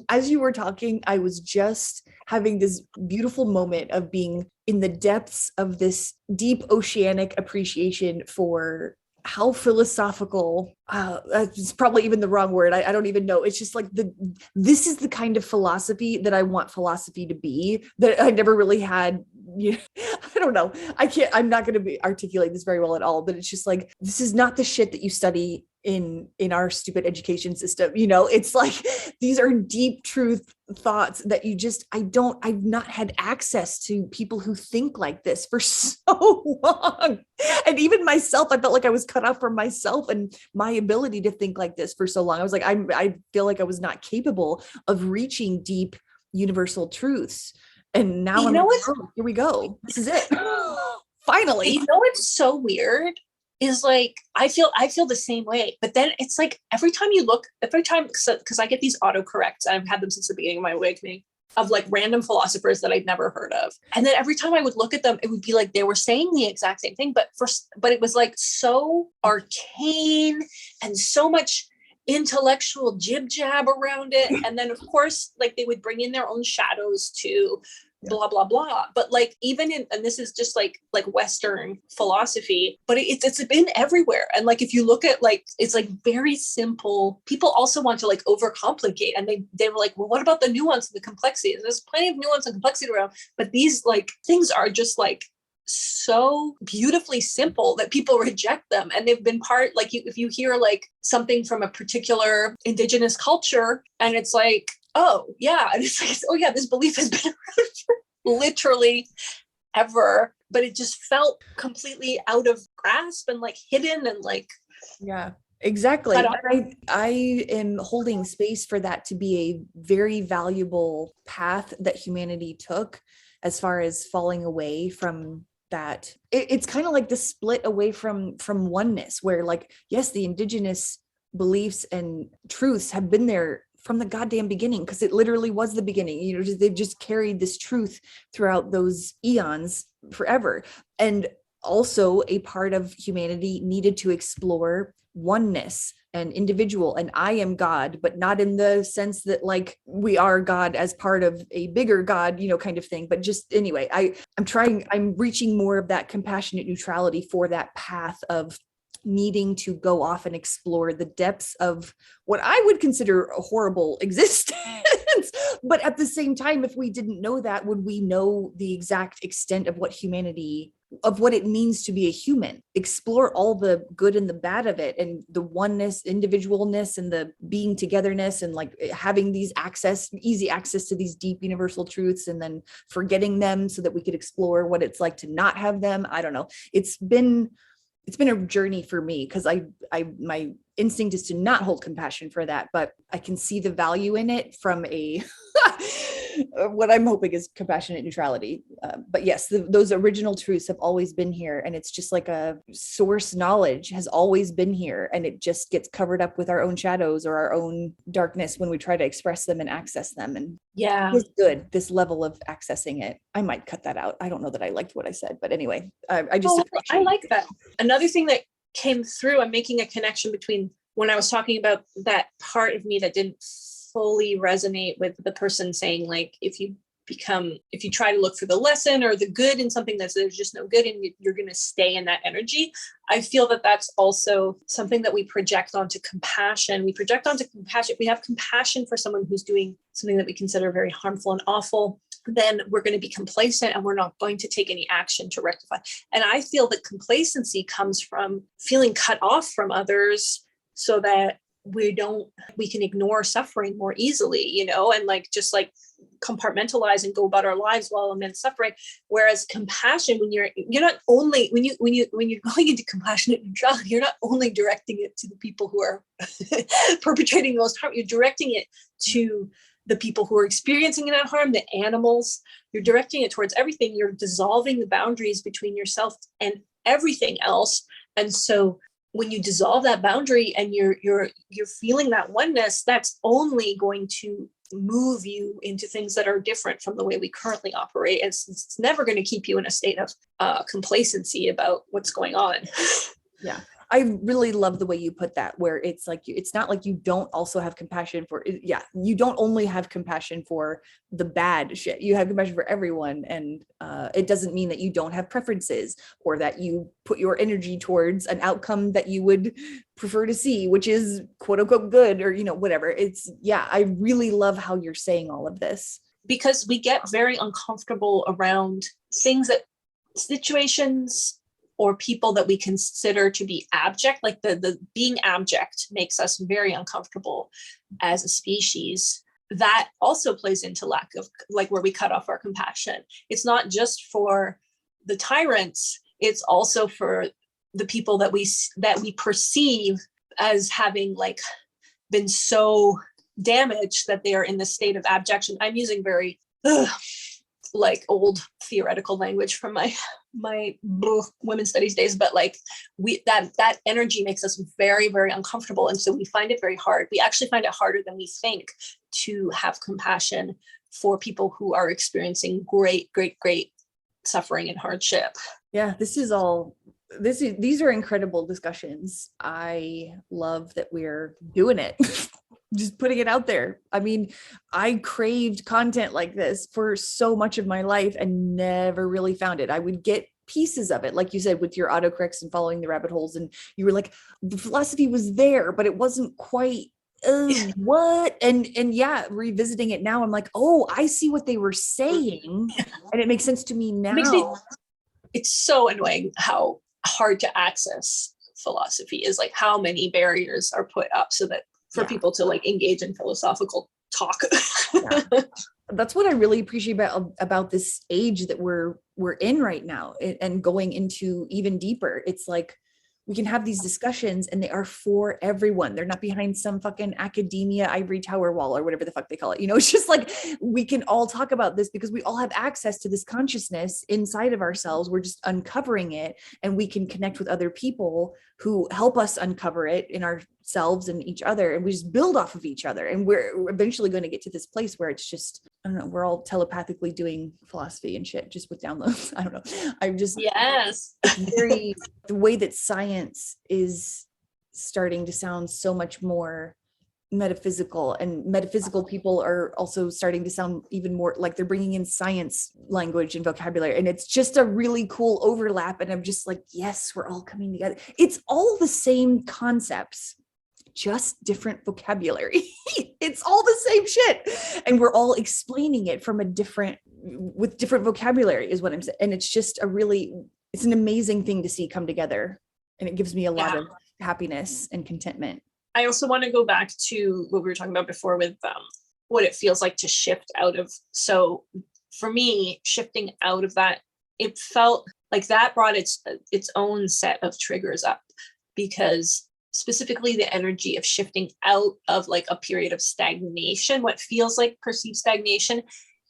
as you were talking, I was just having this beautiful moment of being in the depths of this deep oceanic appreciation for how philosophical, it's probably even the wrong word. I don't even know. It's just like this is the kind of philosophy that I want philosophy to be, that I never really had. I don't know. I'm not going to articulate this very well at all, but it's just like, this is not the shit that you study in our stupid education system. It's like, these are deep truth thoughts that I've not had access to people who think like this for so long. And even myself, I felt like I was cut off from myself and my ability to think like this for so long. I was like, I feel like I was not capable of reaching deep universal truths. And now here we go. This is it. Finally. It's so weird is like, I feel the same way, but then it's like every time, because I get these autocorrects, I've had them since the beginning of my awakening, of like random philosophers that I'd never heard of. And then every time I would look at them, it would be like they were saying the exact same thing, but it was like so arcane and so much intellectual jib jab around it. And then of course, like they would bring in their own shadows too, blah, blah, blah. But like, even and this is just like Western philosophy, but it's been everywhere. And like, if you look at like, it's like very simple. People also want to like overcomplicate. And they were like, well, what about the nuance and the complexity? And there's plenty of nuance and complexity around, but these like things are just like so beautifully simple that people reject them. And they've been part, like if you hear like something from a particular indigenous culture, and it's like, oh yeah, and it's like, oh yeah, this belief has been around for literally ever, but it just felt completely out of grasp and like hidden and like, yeah, exactly. I am holding space for that to be a very valuable path that humanity took, as far as falling away from that. It's kind of like the split away from oneness, where like, yes, the indigenous beliefs and truths have been there from the goddamn beginning, because it literally was the beginning. They've just carried this truth throughout those eons forever. And also a part of humanity needed to explore oneness and individual, and I am God, but not in the sense that like we are God as part of a bigger God, kind of thing. But just anyway, I'm reaching more of that compassionate neutrality for that path of needing to go off and explore the depths of what I would consider a horrible existence. But at the same time, if we didn't know that, would we know the exact extent of what it means to be a human? Explore all the good and the bad of it, and the oneness, individualness, and the being togetherness, and like having easy access to these deep universal truths, and then forgetting them so that we could explore what it's like to not have them. I don't know. It's been a journey for me, because my instinct is to not hold compassion for that, but I can see the value in it from a what I'm hoping is compassionate neutrality. But yes, those original truths have always been here, and it's just like a source knowledge has always been here, and it just gets covered up with our own shadows or our own darkness when we try to express them and access them. And yeah, it's good, this level of accessing it. I might cut that out. I don't know that I liked what I said, but anyway, I like that. Another thing that came through, I'm making a connection between when I was talking about that part of me that didn't fully resonate with the person saying, like, if you try to look for the lesson or the good in something there's just no good, and you're going to stay in that energy. I feel that that's also something that we project onto compassion. We have compassion for someone who's doing something that we consider very harmful and awful. Then we're going to be complacent, and we're not going to take any action to rectify. And I feel that complacency comes from feeling cut off from others, so that we can ignore suffering more easily, and like just like compartmentalize and go about our lives while immense suffering. Whereas compassion, when you're not only when you're going into compassionate neutrality, you're not only directing it to the people who are perpetrating the most harm, you're directing it to the people who are experiencing that harm, the animals. You're directing it towards everything. You're dissolving the boundaries between yourself and everything else. And so when you dissolve that boundary and you're feeling that oneness, that's only going to move you into things that are different from the way we currently operate. And it's never going to keep you in a state of complacency about what's going on. Yeah. I really love the way you put that, where it's like, it's not like you don't also have compassion for, you don't only have compassion for the bad shit. You have compassion for everyone. And it doesn't mean that you don't have preferences, or that you put your energy towards an outcome that you would prefer to see, which is quote unquote good, or, whatever. I really love how you're saying all of this. Because we get very uncomfortable around situations or people that we consider to be abject. Like the being abject makes us very uncomfortable as a species. That also plays into lack of, like, where we cut off our compassion. It's not just for the tyrants, it's also for the people that we perceive as having like been so damaged that they are in this state of abjection. I'm using very like old theoretical language from my women's studies days, but like that energy makes us very, very uncomfortable. And so we find it very hard. We actually find it harder than we think to have compassion for people who are experiencing great, great, great suffering and hardship. Yeah, these are incredible discussions. I love that we're doing it. Just putting it out there. I mean, I craved content like this for so much of my life and never really found it. I would get pieces of it, like you said, with your autocorrects and following the rabbit holes. And you were like, the philosophy was there, but it wasn't quite what? And yeah, revisiting it now, I'm like, oh, I see what they were saying. And it makes sense to me now. It's so annoying how hard to access philosophy is, like how many barriers are put up so that for people to like engage in philosophical talk. That's what I really appreciate about this age that we're in right now, and going into even deeper. It's like we can have these discussions and they are for everyone. They're not behind some fucking academia ivory tower wall or whatever the fuck they call it. It's just like we can all talk about this because we all have access to this consciousness inside of ourselves. We're just uncovering it, and we can connect with other people who help us uncover it in our selves and each other, and we just build off of each other. And we're eventually going to get to this place where it's just, I don't know, we're all telepathically doing philosophy and shit just with downloads. I don't know. I'm just, Yes. very, the way that science is starting to sound so much more metaphysical, and metaphysical people are also starting to sound even more like they're bringing in science language and vocabulary, and it's just a really cool overlap. And I'm just like, yes, we're all coming together. It's all the same concepts, just different vocabulary. It's all the same shit, and we're all explaining it from with different vocabulary is what I'm saying. And it's just it's an amazing thing to see come together, and it gives me a lot of happiness and contentment. I also want to go back to what we were talking about before with what it feels like to shift out of. So for me, shifting out of that, it felt like that brought its own set of triggers up, because specifically the energy of shifting out of like a period of stagnation, what feels like perceived stagnation,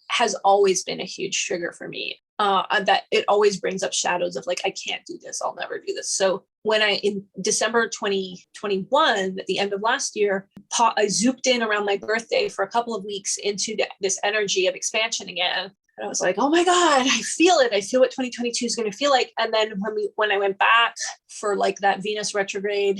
has always been a huge trigger for me. That it always brings up shadows of like, I can't do this, I'll never do this. So when in December 2021, at the end of last year, I zooped in around my birthday for a couple of weeks into this energy of expansion again. And I was like, oh my God, I feel it. I feel what 2022 is going to feel like. And then when I went back for like that Venus retrograde,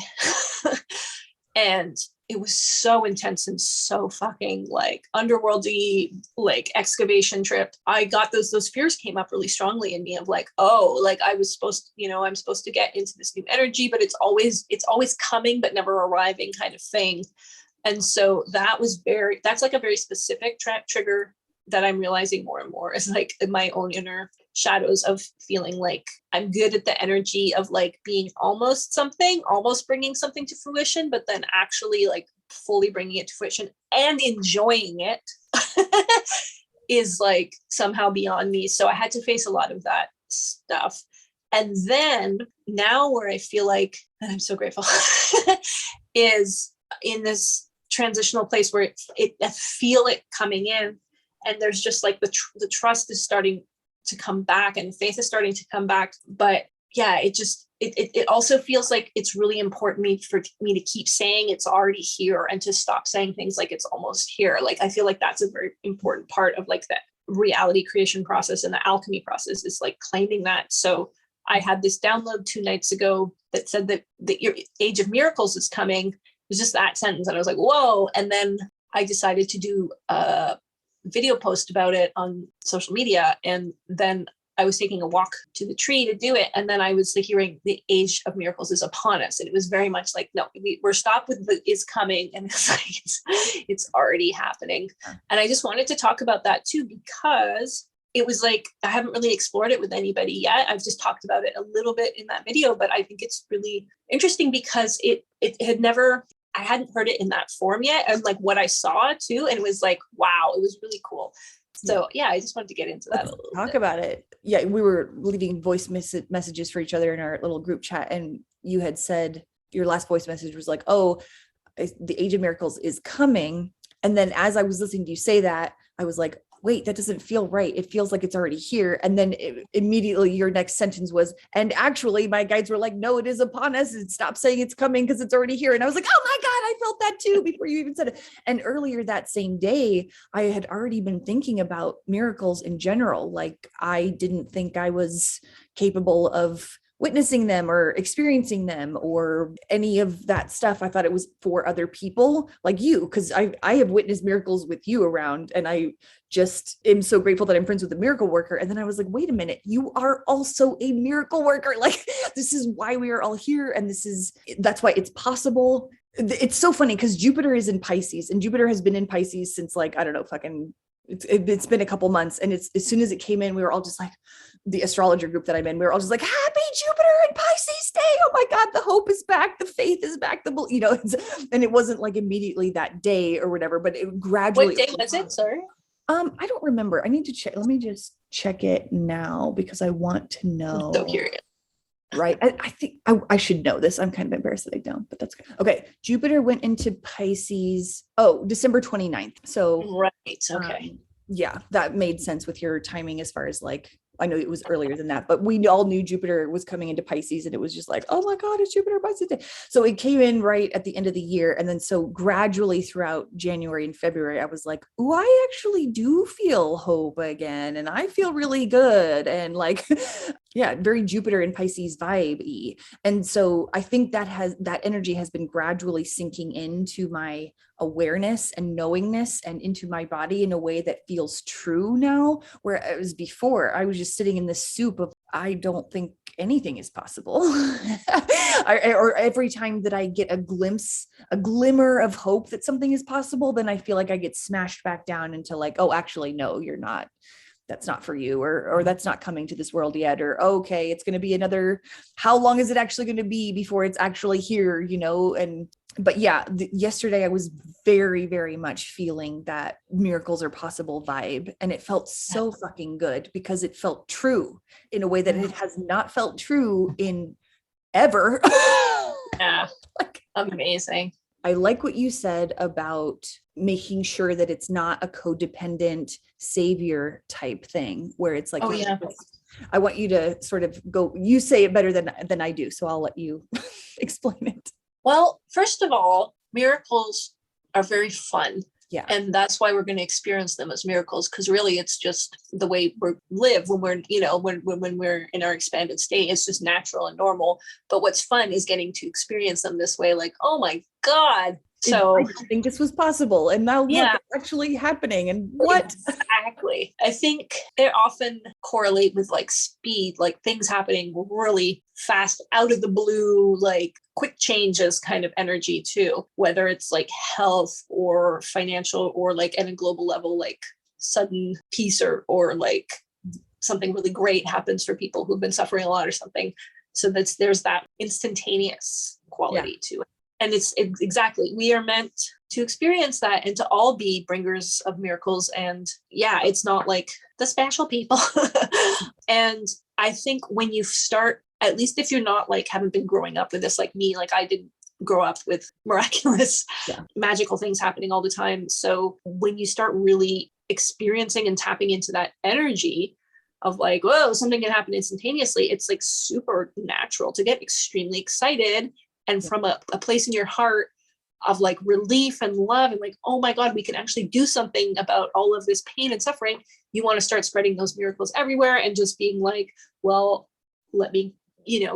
and it was so intense and so fucking like underworldy, like excavation trip. I got those fears came up really strongly in me of like, oh, like I was supposed to, I'm supposed to get into this new energy, but it's always coming, but never arriving kind of thing. And so that's like a very specific trigger that I'm realizing more and more is like my own inner shadows of feeling like I'm good at the energy of like being almost bringing something to fruition, but then actually like fully bringing it to fruition and enjoying it is like somehow beyond me. So I had to face a lot of that stuff. And then now where I feel like, and I'm so grateful, is in this transitional place where I feel it coming in. And there's just like the trust is starting to come back and faith is starting to come back. But yeah, it also feels like it's really important for me to keep saying it's already here and to stop saying things like it's almost here. Like, I feel like that's a very important part of like the reality creation process and the alchemy process is like claiming that. So I had this download 2 nights ago that said that the age of miracles is coming. It was just that sentence. And I was like, whoa. And then I decided to do a video post about it on social media. And then I was taking a walk to the tree to do it. And then I was hearing the age of miracles is upon us. And it was very much like, no, we're stopped with the is coming. And it's like, it's already happening. And I just wanted to talk about that too, because it was like, I haven't really explored it with anybody yet. I've just talked about it a little bit in that video, but I think it's really interesting because it had never, I hadn't heard it in that form yet. And like what I saw too. And it was like, wow, it was really cool. So yeah, I just wanted to get into that a little bit. About it. Yeah, we were leaving voice messages for each other in our little group chat. And you had said, your last voice message was like, oh, the age of miracles is coming. And then as I was listening to you say that, I was like, wait, that doesn't feel right. It feels like it's already here. And then immediately your next sentence was, and actually my guides were like, no, it is upon us. And stop saying it's coming because it's already here. And I was like, oh my God, I felt that too before you even said it. And earlier that same day, I had already been thinking about miracles in general. Like I didn't think I was capable of witnessing them or experiencing them or any of that stuff. I thought it was for other people like you, because I have witnessed miracles with you around, and I just am so grateful that I'm friends with a miracle worker. And then I was like, wait a minute, you are also a miracle worker. Like, this is why we are all here. And that's why it's possible. It's so funny because Jupiter is in Pisces, and Jupiter has been in Pisces since like, I don't know, it's been a couple months. And it's, as soon as it came in, we were all just like, the astrologer group that I'm in, we were all just like, happy Jupiter and Pisces day. Oh my God, the hope is back. The faith is back. And it wasn't like immediately that day or whatever, but it gradually. What day was it? Sorry. I don't remember. I need to check. Let me just check it now because I want to know. I'm so curious. Right. I think I should know this. I'm kind of embarrassed that I don't, but that's good. Okay. Jupiter went into Pisces. Oh, December 29th. So. Right. Okay. Yeah, that made sense with your timing as far as like I know it was earlier than that, but we all knew Jupiter was coming into Pisces, and it was just like, oh my God, it's Jupiter Pisces day. So it came in right at the end of the year. And then so gradually throughout January and February, I was like, oh, I actually do feel hope again. And I feel really good. And like, yeah, very Jupiter and Pisces vibe-y. And so I think that energy has been gradually sinking into my awareness and knowingness and into my body in a way that feels true now, where it was before I was just sitting in this soup of, I don't think anything is possible. Or every time that I get a glimmer of hope that something is possible, then I feel like I get smashed back down into like, oh, actually, no, you're not. That's not for you, or that's not coming to this world yet, or okay, it's going to be another, how long is it actually going to be before it's actually here, but yeah, yesterday I was very, very much feeling that miracles are possible vibe. And it felt so fucking good because it felt true in a way that it has not felt true in ever. Yeah. Amazing. I like what you said about making sure that it's not a codependent savior type thing where it's like, Oh, yeah. I want you to sort of go, you say it better than I do. So I'll let you explain it. Well, first of all, miracles are very fun. Yeah. And that's why we're going to experience them as miracles, because really it's just the way we live when we're, when we're in our expanded state. It's just natural and normal. But what's fun is getting to experience them this way, like, oh my God. So I didn't think this was possible. And now look, it's actually happening. And what? Exactly. I think they often correlate with like speed, like things happening really fast, out of the blue, like quick changes kind of energy too, whether it's like health or financial or like at a global level, like sudden peace or like something really great happens for people who've been suffering a lot or something. So there's that instantaneous quality to it. And it's exactly, we are meant to experience that and to all be bringers of miracles. And yeah, it's not like the special people. And I think when you start, at least if you're not like, haven't been growing up with this, like me, like I didn't grow up with miraculous, magical things happening all the time. So when you start really experiencing and tapping into that energy of like, whoa, something can happen instantaneously, it's like super natural to get extremely excited. And from a place in your heart of like relief and love and like, oh my God, we can actually do something about all of this pain and suffering. You want to start spreading those miracles everywhere and just being like, well, let me,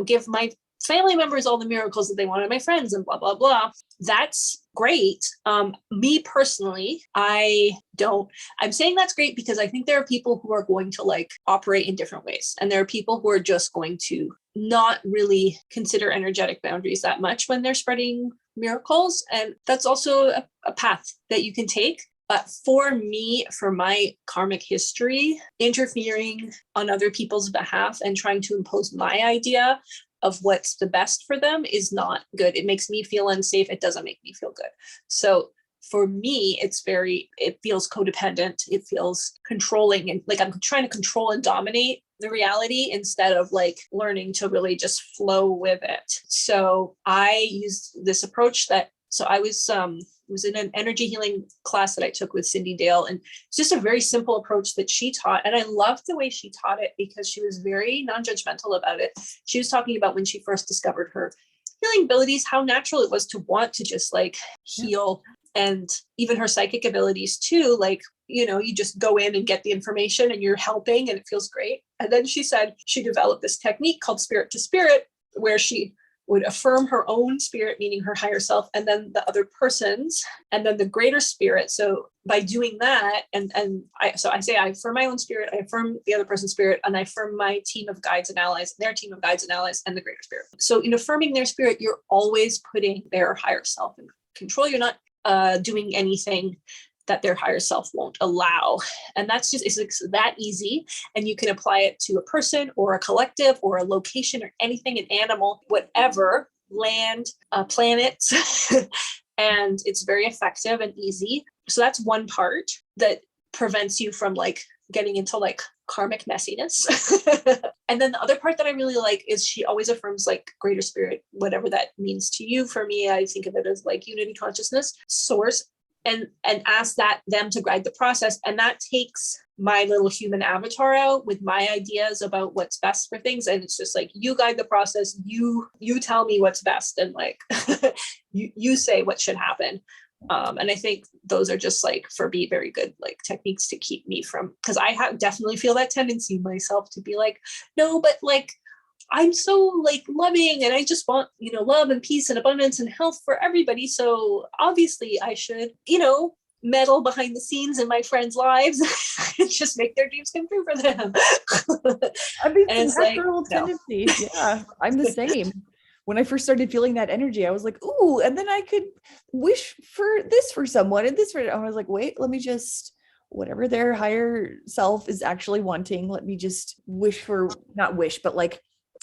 give my family members all the miracles that they want and my friends and blah, blah, blah. That's great. Me personally, I'm saying that's great because I think there are people who are going to like operate in different ways. And there are people who are just going to not really consider energetic boundaries that much when they're spreading miracles. And that's also a path that you can take. But for me, for my karmic history, interfering on other people's behalf and trying to impose my idea of what's the best for them is not good. It makes me feel unsafe. It doesn't make me feel good. So for me, it feels codependent. It feels controlling and like I'm trying to control and dominate the reality instead of like learning to really just flow with it. So I used this approach so I was in an energy healing class that I took with Cindy Dale. And it's just a very simple approach that she taught. And I loved the way she taught it because she was very non-judgmental about it. She was talking about when she first discovered her healing abilities, how natural it was to want to just like heal. And even her psychic abilities too, like, you just go in and get the information and you're helping and it feels great. And then she said she developed this technique called spirit to spirit, where she would affirm her own spirit, meaning her higher self, and then the other person's, and then the greater spirit. So by doing that, I say I affirm my own spirit, I affirm the other person's spirit, and I affirm my team of guides and allies, their team of guides and allies, and the greater spirit. So in affirming their spirit, you're always putting their higher self in control. You're not doing anything that their higher self won't allow. And it's that easy. And you can apply it to a person or a collective or a location or anything, an animal, whatever, land, planets. And it's very effective and easy. So that's one part that prevents you from like getting into like karmic messiness. And then the other part that I really like is she always affirms like greater spirit, whatever that means to you. For me, I think of it as like unity consciousness, source, and ask them to guide the process. And that takes my little human avatar out with my ideas about what's best for things. And it's just like, you guide the process, you tell me what's best, and like you say what should happen. And I think those are just like, for me, very good like techniques to keep me from, because I definitely feel that tendency myself to be like, no, but like I'm so like loving and I just want, love and peace and abundance and health for everybody. So obviously I should, meddle behind the scenes in my friends' lives and just make their dreams come true for them. I mean, And it's it's a natural like, no. tendency. Yeah, I'm the same. When I first started feeling that energy, I was like, ooh, and then I could wish for this for someone and this for, I was like, wait, let me just, whatever their higher self is actually wanting, let me just wish for, not wish, but like,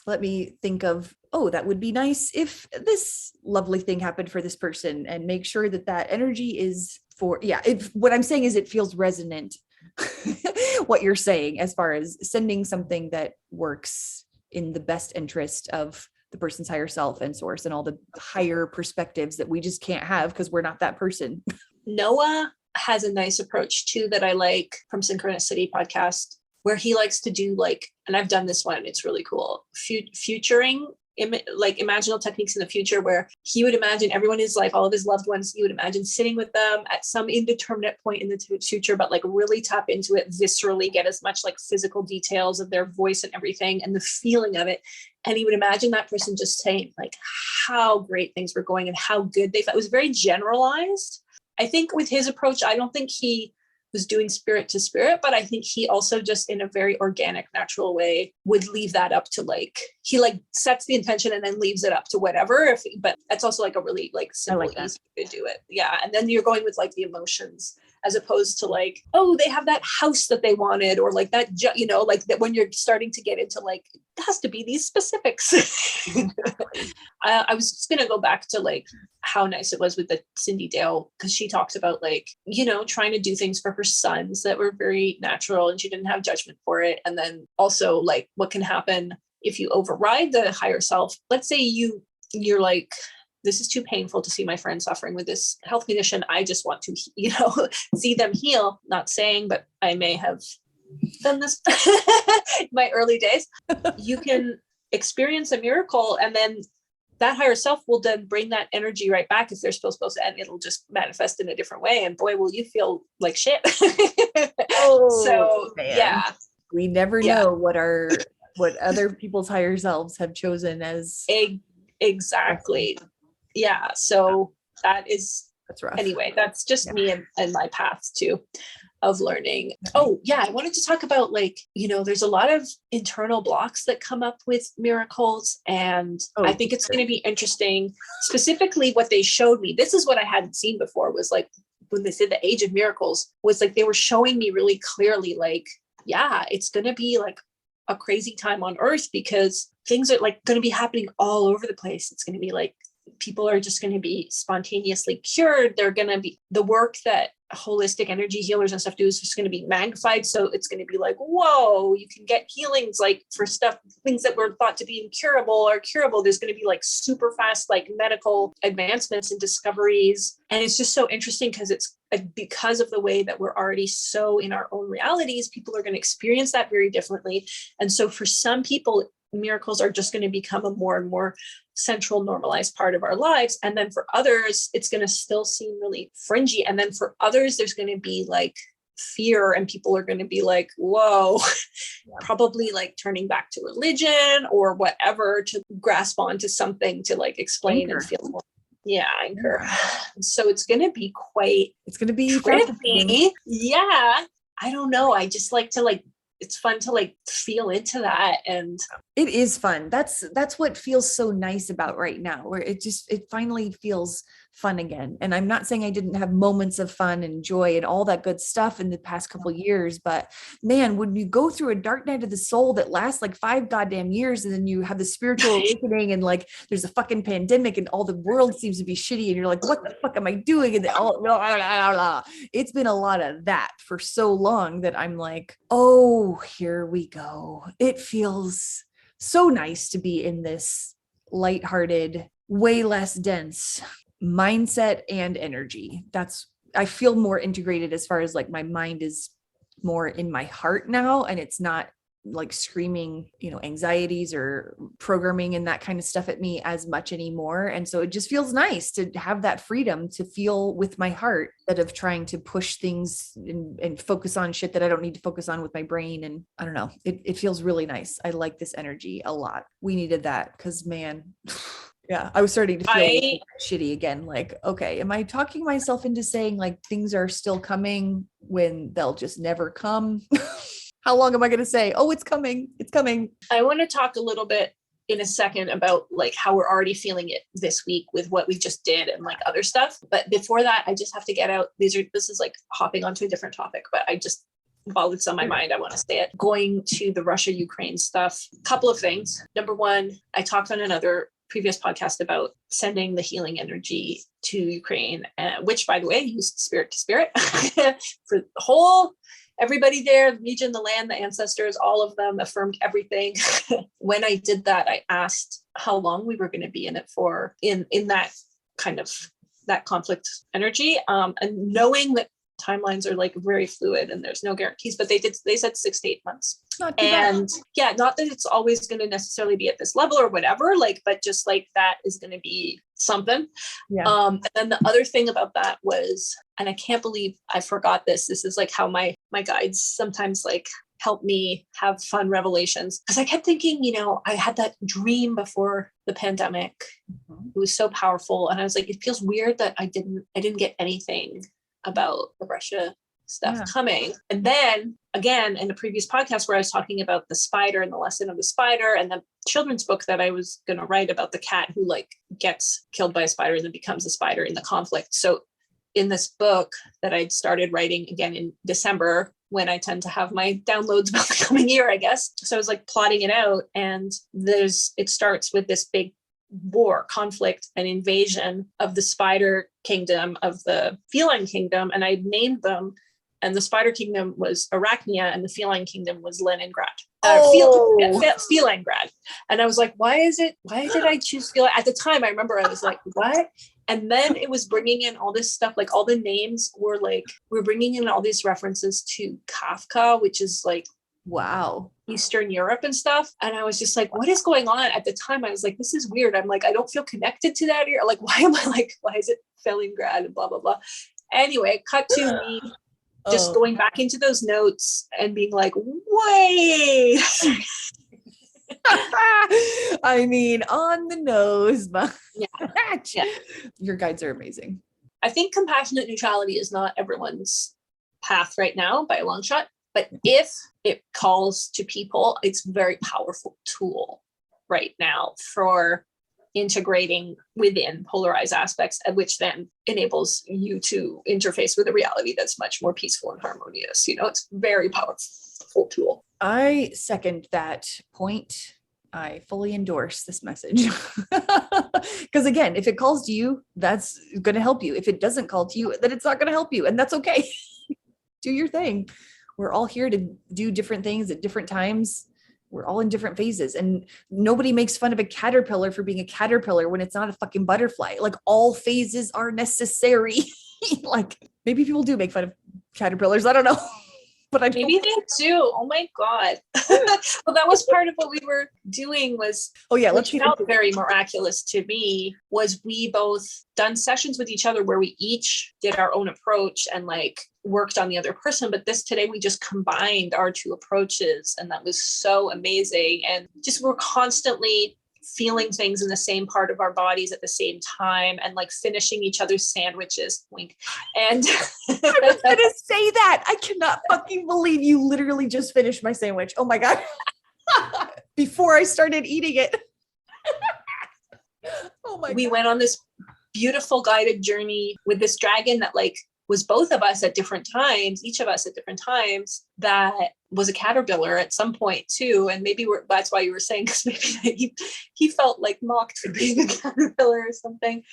let me think of, oh, that would be nice if this lovely thing happened for this person, and make sure that that energy is for, what I'm saying is it feels resonant, what you're saying, as far as sending something that works in the best interest of the person's higher self and source and all the higher perspectives that we just can't have because we're not that person. Noah has a nice approach too that I like from Synchronicity podcast, where he likes to do like, and I've done this one, it's really cool, futuring, like imaginal techniques in the future, where he would imagine everyone in his life, all of his loved ones, he would imagine sitting with them at some indeterminate point in the future, but like really tap into it viscerally, get as much like physical details of their voice and everything and the feeling of it. And he would imagine that person just saying like how great things were going and how good they felt. It was very generalized. I think with his approach, I don't think he was doing spirit to spirit, but I think he also just in a very organic, natural way would leave that up to like, he like sets the intention and then leaves it up to whatever. But that's also like a really like simple, easy way to do it. Yeah. And then you're going with like the emotions, as opposed to like, oh, they have that house that they wanted, or like that, like that when you're starting to get into like, it has to be these specifics. I was just going to go back to like how nice it was with the Cindy Dale, because she talks about like, trying to do things for her sons that were very natural and she didn't have judgment for it. And then also like what can happen if you override the higher self. Let's say you're like, this is too painful to see my friend suffering with this health condition. I just want to, see them heal. Not saying, but I may have done this in my early days. You can experience a miracle, and then that higher self will then bring that energy right back if they're supposed to, and it'll just manifest in a different way. And boy, will you feel like shit. So man. Yeah, we never know what other people's higher selves have chosen as exactly. Yeah. So that's rough. Anyway, that's just me and my path too of learning. Oh yeah. I wanted to talk about like, there's a lot of internal blocks that come up with miracles. And I think it's going to be interesting, specifically what they showed me. This is what I hadn't seen before, was like when they said the age of miracles, was like, they were showing me really clearly, like, yeah, it's going to be like a crazy time on earth, because things are like going to be happening all over the place. It's going to be like, people are just going to be spontaneously cured. They're going to be, the work that holistic energy healers and stuff do is just going to be magnified. So it's going to be like, whoa, you can get healings like for things that were thought to be incurable are curable. There's going to be like super fast, like medical advancements and discoveries. And it's just so interesting because of the way that we're already so in our own realities, people are going to experience that very differently. And so for some people, miracles are just going to become a more and more central, normalized part of our lives. And then for others, it's going to still seem really fringy. And then for others, there's going to be like fear, and people are going to be like, whoa, probably like turning back to religion or whatever to grasp onto something to like explain and feel more. Yeah, anchor. So it's going to be trippy. Yeah. I don't know. I just like to it's fun to like feel into that. And it is fun. That's what feels so nice about right now, where it finally feels fun again. And I'm not saying I didn't have moments of fun and joy and all that good stuff in the past couple of years, but man, when you go through a dark night of the soul that lasts like 5 goddamn years, and then you have the spiritual awakening, and like there's a fucking pandemic and all the world seems to be shitty, and you're like, what the fuck am I doing? And it's been a lot of that for so long that I'm like, oh, here we go. It feels so nice to be in this lighthearted, way less dense mindset and energy. I feel more integrated as far as like my mind is more in my heart now, and it's not like screaming, anxieties or programming and that kind of stuff at me as much anymore. And so it just feels nice to have that freedom to feel with my heart instead of trying to push things and focus on shit that I don't need to focus on with my brain. And I don't know, it feels really nice. I like this energy a lot. We needed that because, man, yeah, I was starting to feel shitty again. Like, okay, am I talking myself into saying like things are still coming when they'll just never come? How long am I going to say, oh, it's coming, it's coming? I want to talk a little bit in a second about like how we're already feeling it this week with what we just did and like other stuff. But before that, I just have to get out. This is like hopping onto a different topic, but while it's on my mind, I want to say it. Going to the Russia-Ukraine stuff, couple of things. Number one, I talked on another previous podcast about sending the healing energy to Ukraine, which by the way, used spirit to spirit for the whole everybody there, the region, the land, the ancestors, all of them affirmed everything. When I did that, I asked how long we were going to be in it for in that kind of that conflict energy. And knowing that timelines are like very fluid and there's no guarantees, but they said 6 to 8 months. Not too bad. Yeah, not that it's always going to necessarily be at this level or whatever, like, but just like that is going to be something. Yeah. And then the other thing about that was, and I can't believe I forgot this. This is like how my guides sometimes like help me have fun revelations. Because I kept thinking, I had that dream before the pandemic. Mm-hmm. It was so powerful. And I was like, it feels weird that I didn't get anything about the Russia stuff coming. And then again, in the previous podcast where I was talking about the spider and the lesson of the spider and the children's book that I was going to write about the cat who like gets killed by a spider and then becomes a spider in the conflict. So in this book that I'd started writing again in December, when I tend to have my downloads about the coming year, I guess. So I was like plotting it out, and it starts with this big war, conflict, and invasion of the spider kingdom, of the feline kingdom, and I named them. And the spider kingdom was Arachnia, and the feline kingdom was Leningrad. Feline-grad. And I was like, why did I choose feline? At the time, I remember I was like, what? And then it was bringing in all this stuff, like all the names were like, we're bringing in all these references to Kafka, which is like, wow, Eastern Europe and stuff. And I was just like, what is going on? At the time, I was like, this is weird. I'm like, I don't feel connected to that here. Like, why is it Felingrad and blah, blah, blah. Anyway, cut to me just going back into those notes and being like, wait. I mean, on the nose, but yeah. Your guides are amazing. I think compassionate neutrality is not everyone's path right now by a long shot. But if it calls to people, it's a very powerful tool right now for integrating within polarized aspects, which then enables you to interface with a reality that's much more peaceful and harmonious. It's a very powerful tool. I second that point. I fully endorse this message. Because again, if it calls to you, that's going to help you. If it doesn't call to you, then it's not going to help you. And that's okay. Do your thing. We're all here to do different things at different times. We're all in different phases, and nobody makes fun of a caterpillar for being a caterpillar when it's not a fucking butterfly. Like, all phases are necessary. Like, maybe people do make fun of caterpillars. I don't know. But maybe they do. Oh my God. Well, that was part of what we were doing was, let's felt very miraculous to me, was we both done sessions with each other where we each did our own approach and like worked on the other person. But today we just combined our two approaches, and that was so amazing. And just we're constantly feeling things in the same part of our bodies at the same time, and like finishing each other's sandwiches, wink. And I was gonna say that. I cannot fucking believe you literally just finished my sandwich. Oh my God. Before I started eating it. Oh my God. We went on this beautiful guided journey with this dragon that like was both of us at different times, each of us at different times, that was a caterpillar at some point too. And maybe that's why you were saying, because maybe he felt like mocked for being a caterpillar or something.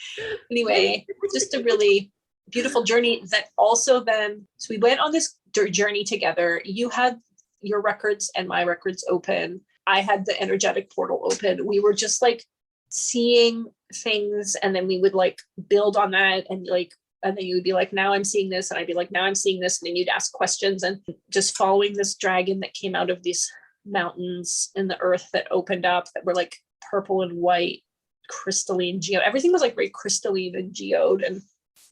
Anyway, just a really beautiful journey that also then, so we went on this journey together. You had your records and my records open. I had the energetic portal open. We were just like seeing things, and then we would like build on that and like And then you would be like, now I'm seeing this. And I'd be like, now I'm seeing this. And then you'd ask questions, and just following this dragon that came out of these mountains in the earth that opened up that were like purple and white, crystalline, geo. Everything was like very crystalline and geode, and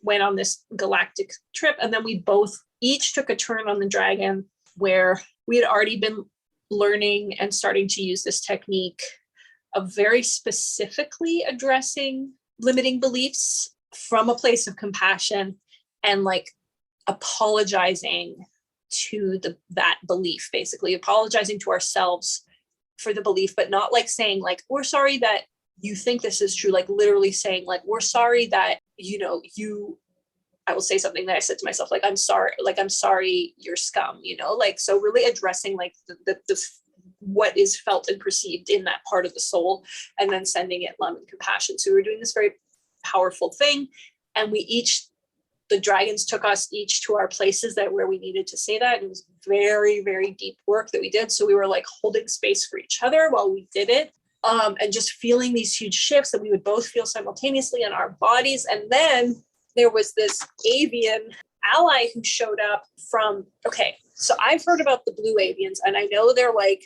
went on this galactic trip. And then we both each took a turn on the dragon, where we had already been learning and starting to use this technique of very specifically addressing limiting beliefs from a place of compassion, and like apologizing to that belief, basically apologizing to ourselves for the belief, but not like saying like, we're sorry that you think this is true, like literally saying like, we're sorry that, I will say something that I said to myself, like, I'm sorry, you're scum, like, so really addressing like the what is felt and perceived in that part of the soul, and then sending it love and compassion. So we were doing this very powerful thing, and the dragons took us each to our places where we needed to say that. It was very, very deep work that we did. So we were like holding space for each other while we did it, and just feeling these huge shifts that we would both feel simultaneously in our bodies. And then there was this avian ally who showed up so I've heard about the blue avians, and I know they're like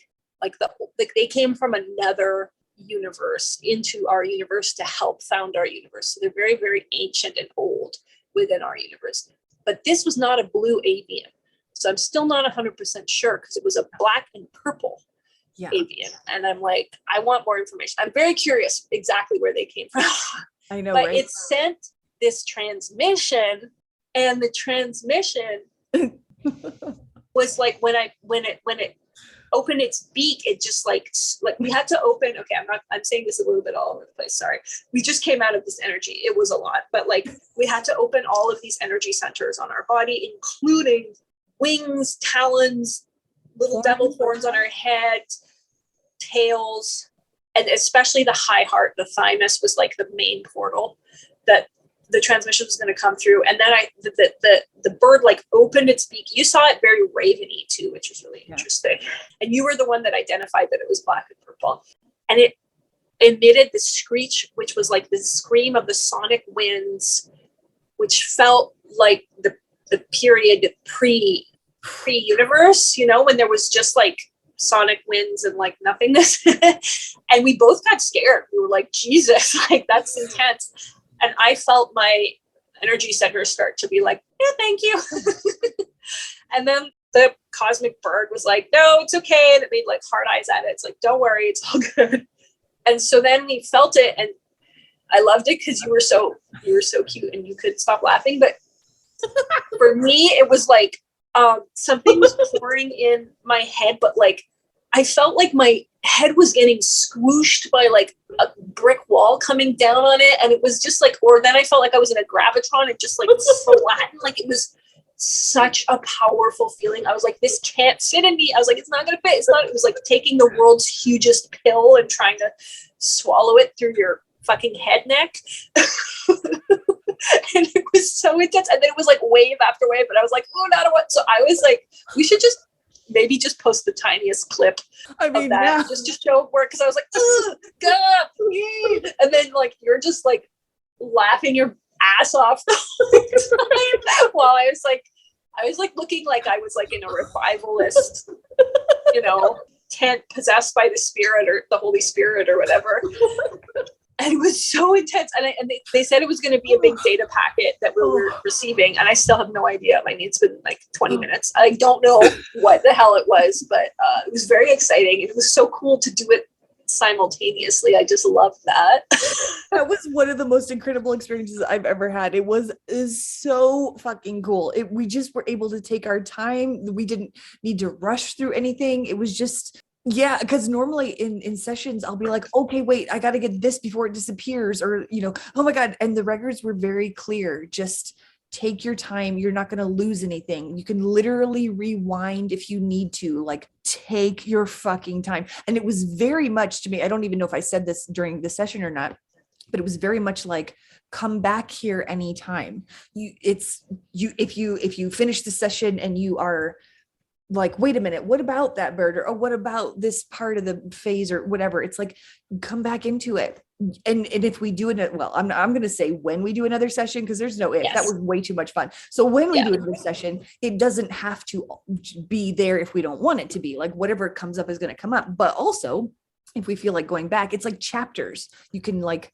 they came from another universe into our universe to help found our universe. So they're very, very ancient and old within our universe. But this was not a blue avian. So I'm still not 100% sure, because it was a black and purple avian. And I'm like, I want more information. I'm very curious exactly where they came from. I know, but right? It sent this transmission, and the transmission was like when it opened its beak, it just like we had to open. Okay, I'm saying this a little bit all over the place. Sorry. We just came out of this energy. It was a lot, but like we had to open all of these energy centers on our body, including wings, talons, little devil horns on our head, tails, and especially the high heart, the thymus was like the main portal that the transmission was going to come through. And then the bird like opened its beak. You saw it very raveny too, which was really interesting. And you were the one that identified that it was black and purple. And it emitted the screech, which was like the scream of the sonic winds, which felt like the period pre-universe, when there was just like sonic winds and like nothingness. And we both got scared. We were like, Jesus, like that's intense. And I felt my energy center start to be like, yeah, thank you. And then the cosmic bird was like, no, it's okay. And it made like hard eyes at it. It's like, don't worry, it's all good. And so then we felt it, and I loved it because you were so cute and you couldn't stop laughing. But for me, it was like something was pouring in my head, but like I felt like my head was getting squooshed by like a brick wall coming down on it. And it was just like, or then I felt like I was in a gravitron and just like flattened. Like it was such a powerful feeling. I was like, this can't fit in me. I was like, it's not going to fit. It was like taking the world's hugest pill and trying to swallow it through your fucking head neck. And it was so intense. And then it was like wave after wave, but I was like, oh, not a what. So I was like, we should maybe just post the tiniest clip of that just to show work. Cause I was like, God, please. And then like, you're just like laughing your ass off the whole time while I was like looking like I was like in a revivalist, tent possessed by the spirit or the Holy Spirit or whatever. And it was so intense. And they said it was going to be a big data packet that we were receiving. And I still have no idea. I mean, it's been like 20 minutes. I don't know what the hell it was, but it was very exciting. It was so cool to do it simultaneously. I just loved that. That was one of the most incredible experiences I've ever had. It is so fucking cool. We just were able to take our time. We didn't need to rush through anything. It was just... Yeah, because normally in sessions, I'll be like, okay, wait, I got to get this before it disappears, or, oh my God. And the records were very clear. Just take your time. You're not going to lose anything. You can literally rewind if you need to, like take your fucking time. And it was very much to me, I don't even know if I said this during the session or not, but it was very much like, come back here anytime. If you finish the session and you are like, wait a minute, what about that bird? Or what about this part of the phase or whatever? It's like, come back into it. and if we do it, well, I'm going to say when we do another session, because there's no if. Yes. That was way too much fun. So when we Yeah. do another session, it doesn't have to be there if we don't want it to be. Like whatever comes up is going to come up. But also, if we feel like going back, it's like chapters. You can like,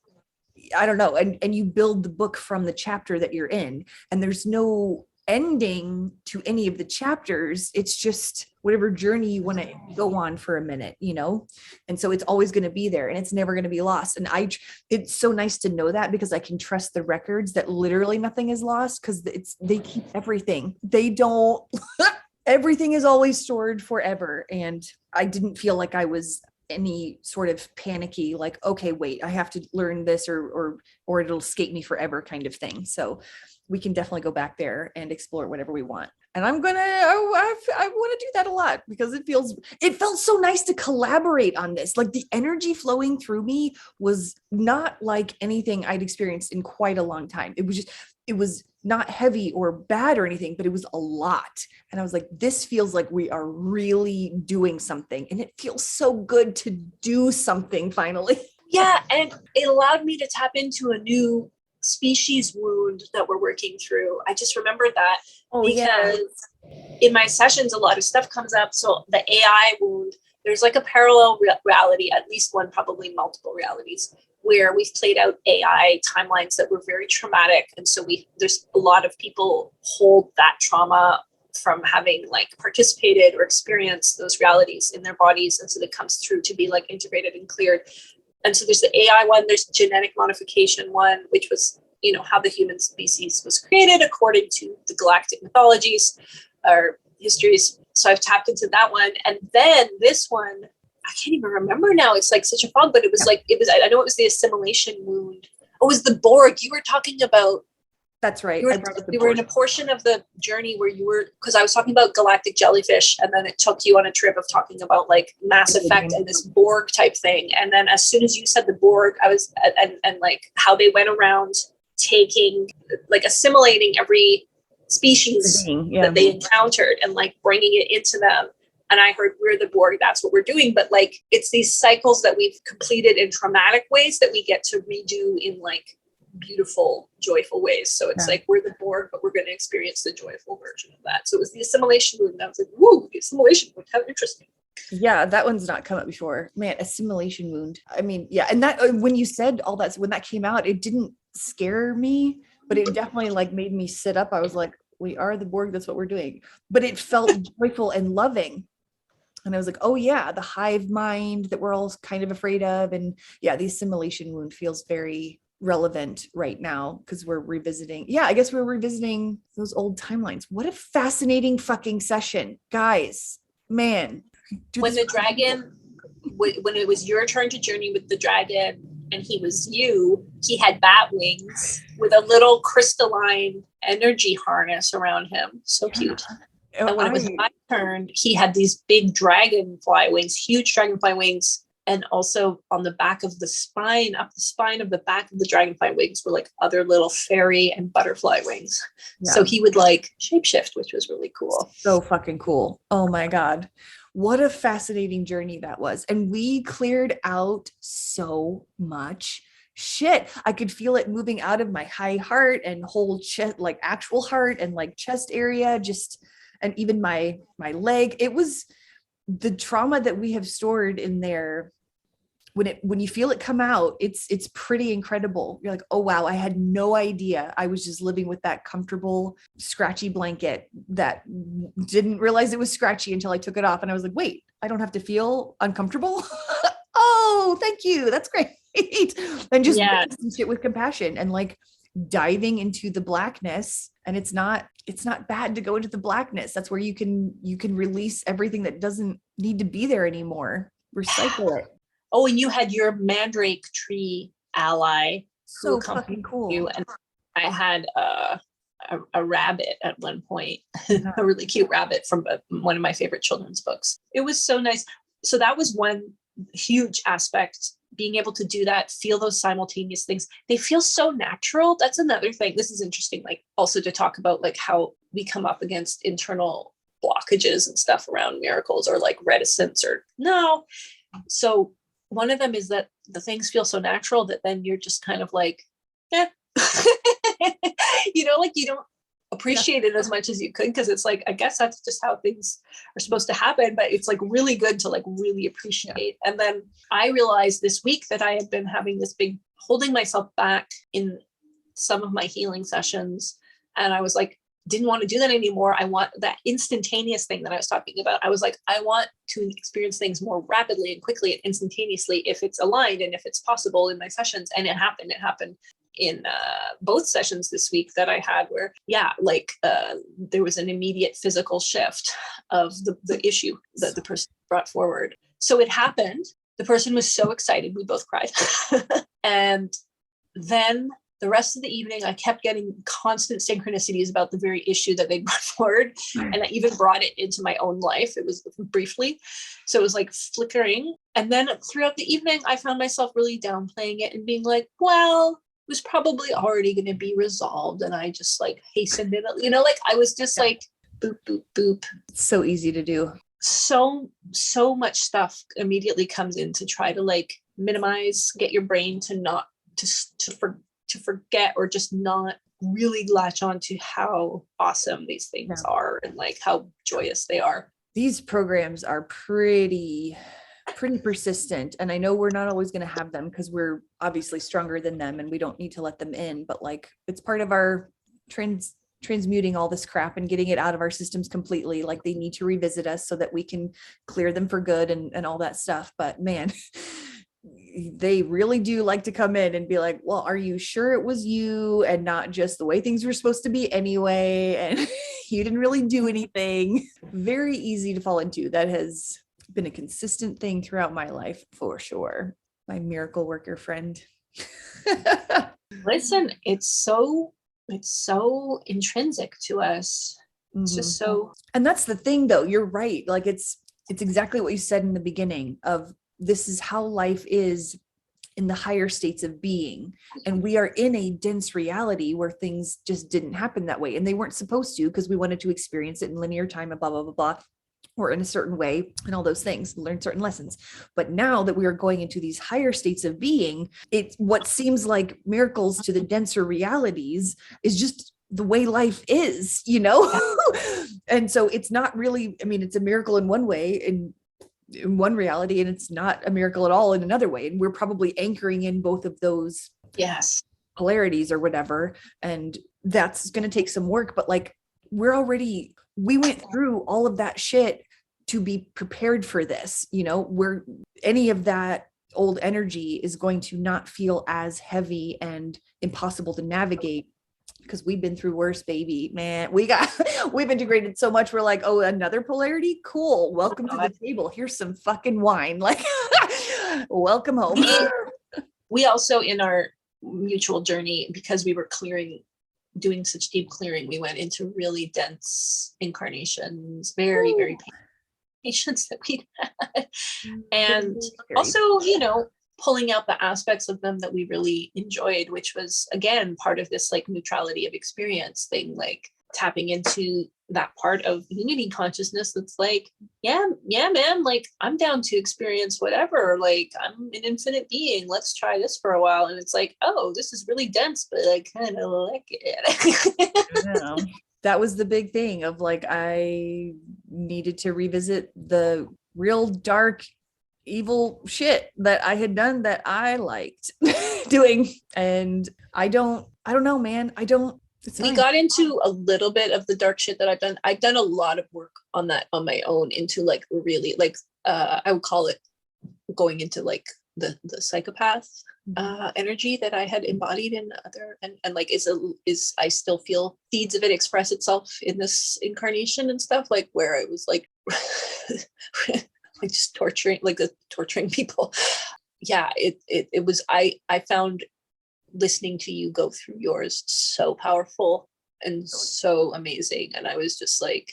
I don't know, and you build the book from the chapter that you're in, and there's no ending to any of the chapters. It's just whatever journey you want to go on for a minute, you know? And so it's always going to be there and it's never going to be lost. And it's so nice to know that, because I can trust the records that literally nothing is lost, because they keep everything. They don't, everything is always stored forever. And I didn't feel like I was any sort of panicky, like, okay, wait, I have to learn this or it'll escape me forever kind of thing. So we can definitely go back there and explore whatever we want. And I want to do that a lot, because it felt so nice to collaborate on this. Like the energy flowing through me was not like anything I'd experienced in quite a long time. It was not heavy or bad or anything, but it was a lot. And I was like, this feels like we are really doing something. And it feels so good to do something finally. Yeah. And it allowed me to tap into a new species wound that we're working through. I just remembered that because in my sessions, a lot of stuff comes up. So the AI wound, there's like a parallel reality, at least one, probably multiple realities, where we've played out AI timelines that were very traumatic. And so there's a lot of people hold that trauma from having like participated or experienced those realities in their bodies. And so that comes through to be like integrated and cleared. And so there's the AI one, there's genetic modification one, which was, you know, how the human species was created according to the galactic mythologies or histories. So I've tapped into that one. And then this one, I can't even remember now. It's like such a fog, but I know it was the assimilation wound. Oh, it was the Borg you were talking about. That's right. You were in a portion of the journey where you were, because I was talking about galactic jellyfish, and then it took you on a trip of talking about like Mass Effect and this Borg type thing. And then as soon as you said the Borg, I was, and like how they went around taking, like assimilating every species that they encountered and like bringing it into them. And I heard, we're the Borg, that's what we're doing. But like, it's these cycles that we've completed in traumatic ways that we get to redo in like beautiful, joyful ways. So it's like, we're the Borg, but we're going to experience the joyful version of that. So it was the assimilation wound. And I was like, woo, the assimilation wound, how interesting. Yeah, that one's not come up before. Man, assimilation wound. I mean, yeah. And that, when you said all that, when that came out, it didn't scare me, but it definitely like made me sit up. I was like, we are the Borg, that's what we're doing. But it felt joyful and loving. And I was like, oh yeah, the hive mind that we're all kind of afraid of. And yeah, the assimilation wound feels very relevant right now, because we're revisiting. Yeah, I guess we're revisiting those old timelines. What a fascinating fucking session, guys. Man. When the dragon, when it was your turn to journey with the dragon and he was you, he had bat wings with a little crystalline energy harness around him. So cute. And when it was my turn, he had these big dragonfly wings, huge dragonfly wings. And also on the back of the spine, up the spine of the back of the dragonfly wings were like other little fairy and butterfly wings. Yeah. So he would like shapeshift, which was really cool. So fucking cool. Oh my God. What a fascinating journey that was. And we cleared out so much shit. I could feel it moving out of my high heart and whole chest, like actual heart and like chest area, just, and even my leg. It was the trauma that we have stored in there. When you feel it come out, it's pretty incredible. You're like, oh wow, I had no idea. I was just living with that comfortable, scratchy blanket that didn't realize it was scratchy until I took it off. And I was like, wait, I don't have to feel uncomfortable. Oh, thank you. That's great. And just shit with compassion and like diving into the blackness. And it's not bad to go into the blackness. That's where you can release everything that doesn't need to be there anymore. Recycle it. Oh, and you had your mandrake tree ally. So fucking cool. You, and I had a rabbit at one point, a really cute rabbit from one of my favorite children's books. It was so nice. So that was one huge aspect, being able to do that, feel those simultaneous things. They feel so natural. That's another thing. This is interesting, like also to talk about like how we come up against internal blockages and stuff around miracles or like reticence or no. So one of them is that the things feel so natural that then you're just kind of like, yeah, like you don't appreciate it as much as you could, because it's like, I guess that's just how things are supposed to happen, but it's like really good to like really appreciate. And then I realized this week that I had been having this big holding myself back in some of my healing sessions, and I was like, didn't want to do that anymore. I want that instantaneous thing that I was talking about. I was like, I want to experience things more rapidly and quickly and instantaneously if it's aligned and if it's possible in my sessions. And it happened in both sessions this week that I had, where there was an immediate physical shift of the issue that the person brought forward. So it happened. The person was so excited. We both cried. And then the rest of the evening, I kept getting constant synchronicities about the very issue that they brought forward. And I even brought it into my own life. It was briefly. So it was like flickering. And then throughout the evening, I found myself really downplaying it and being like, well, it was probably already going to be resolved. And I just like hastened it, like I was just like, boop, boop, boop. It's so easy to do. So much stuff immediately comes in to try to like minimize, get your brain to not, to forget, or just not really latch on to how awesome these things are and like how joyous they are. These programs are pretty persistent. And I know we're not always going to have them because we're obviously stronger than them and we don't need to let them in, but like it's part of our transmuting all this crap and getting it out of our systems completely. Like they need to revisit us so that we can clear them for good and all that stuff. But man, they really do like to come in and be like, well, are you sure it was you and not just the way things were supposed to be anyway? And you didn't really do anything. Very easy to fall into. That has been a consistent thing throughout my life for sure. My miracle worker friend. Listen, it's so intrinsic to us. It's just so. And that's the thing though. You're right. Like it's exactly what you said in the beginning of, this is how life is in the higher states of being. And we are in a dense reality where things just didn't happen that way. And they weren't supposed to, because we wanted to experience it in linear time and blah, blah, blah, blah, or in a certain way and all those things, learn certain lessons. But now that we are going into these higher states of being, it's what seems like miracles to the denser realities is just the way life is, And so it's not really, it's a miracle in one way, in one reality, and it's not a miracle at all in another way. And we're probably anchoring in both of those polarities or whatever. And that's going to take some work, but like we went through all of that shit to be prepared for this, where any of that old energy is going to not feel as heavy and impossible to navigate. Because we've been through worse, baby, man. We've integrated so much. We're like, oh, another polarity. Cool. Welcome to the table. Here's some fucking wine. Like, welcome home. We also, in our mutual journey, because we were doing such deep clearing, we went into really dense incarnations, very, very painful patients that we had. And also, pulling out the aspects of them that we really enjoyed, which was again part of this like neutrality of experience thing, like tapping into that part of unity consciousness that's like, yeah man, like I'm down to experience whatever, like I'm an infinite being, let's try this for a while. And it's like, oh, this is really dense, but I kind of like it. That was the big thing of like, I needed to revisit the real dark evil shit that I had done that I liked doing. And I don't know, man. We got into a little bit of the dark shit that I've done. I've done a lot of work on that on my own, into like really like I would call it going into like the psychopath energy that I had embodied in other, and like is I still feel seeds of it express itself in this incarnation and stuff, like where I was like like just torturing people. Yeah, it was, I found listening to you go through yours so powerful and so amazing. And I was just like,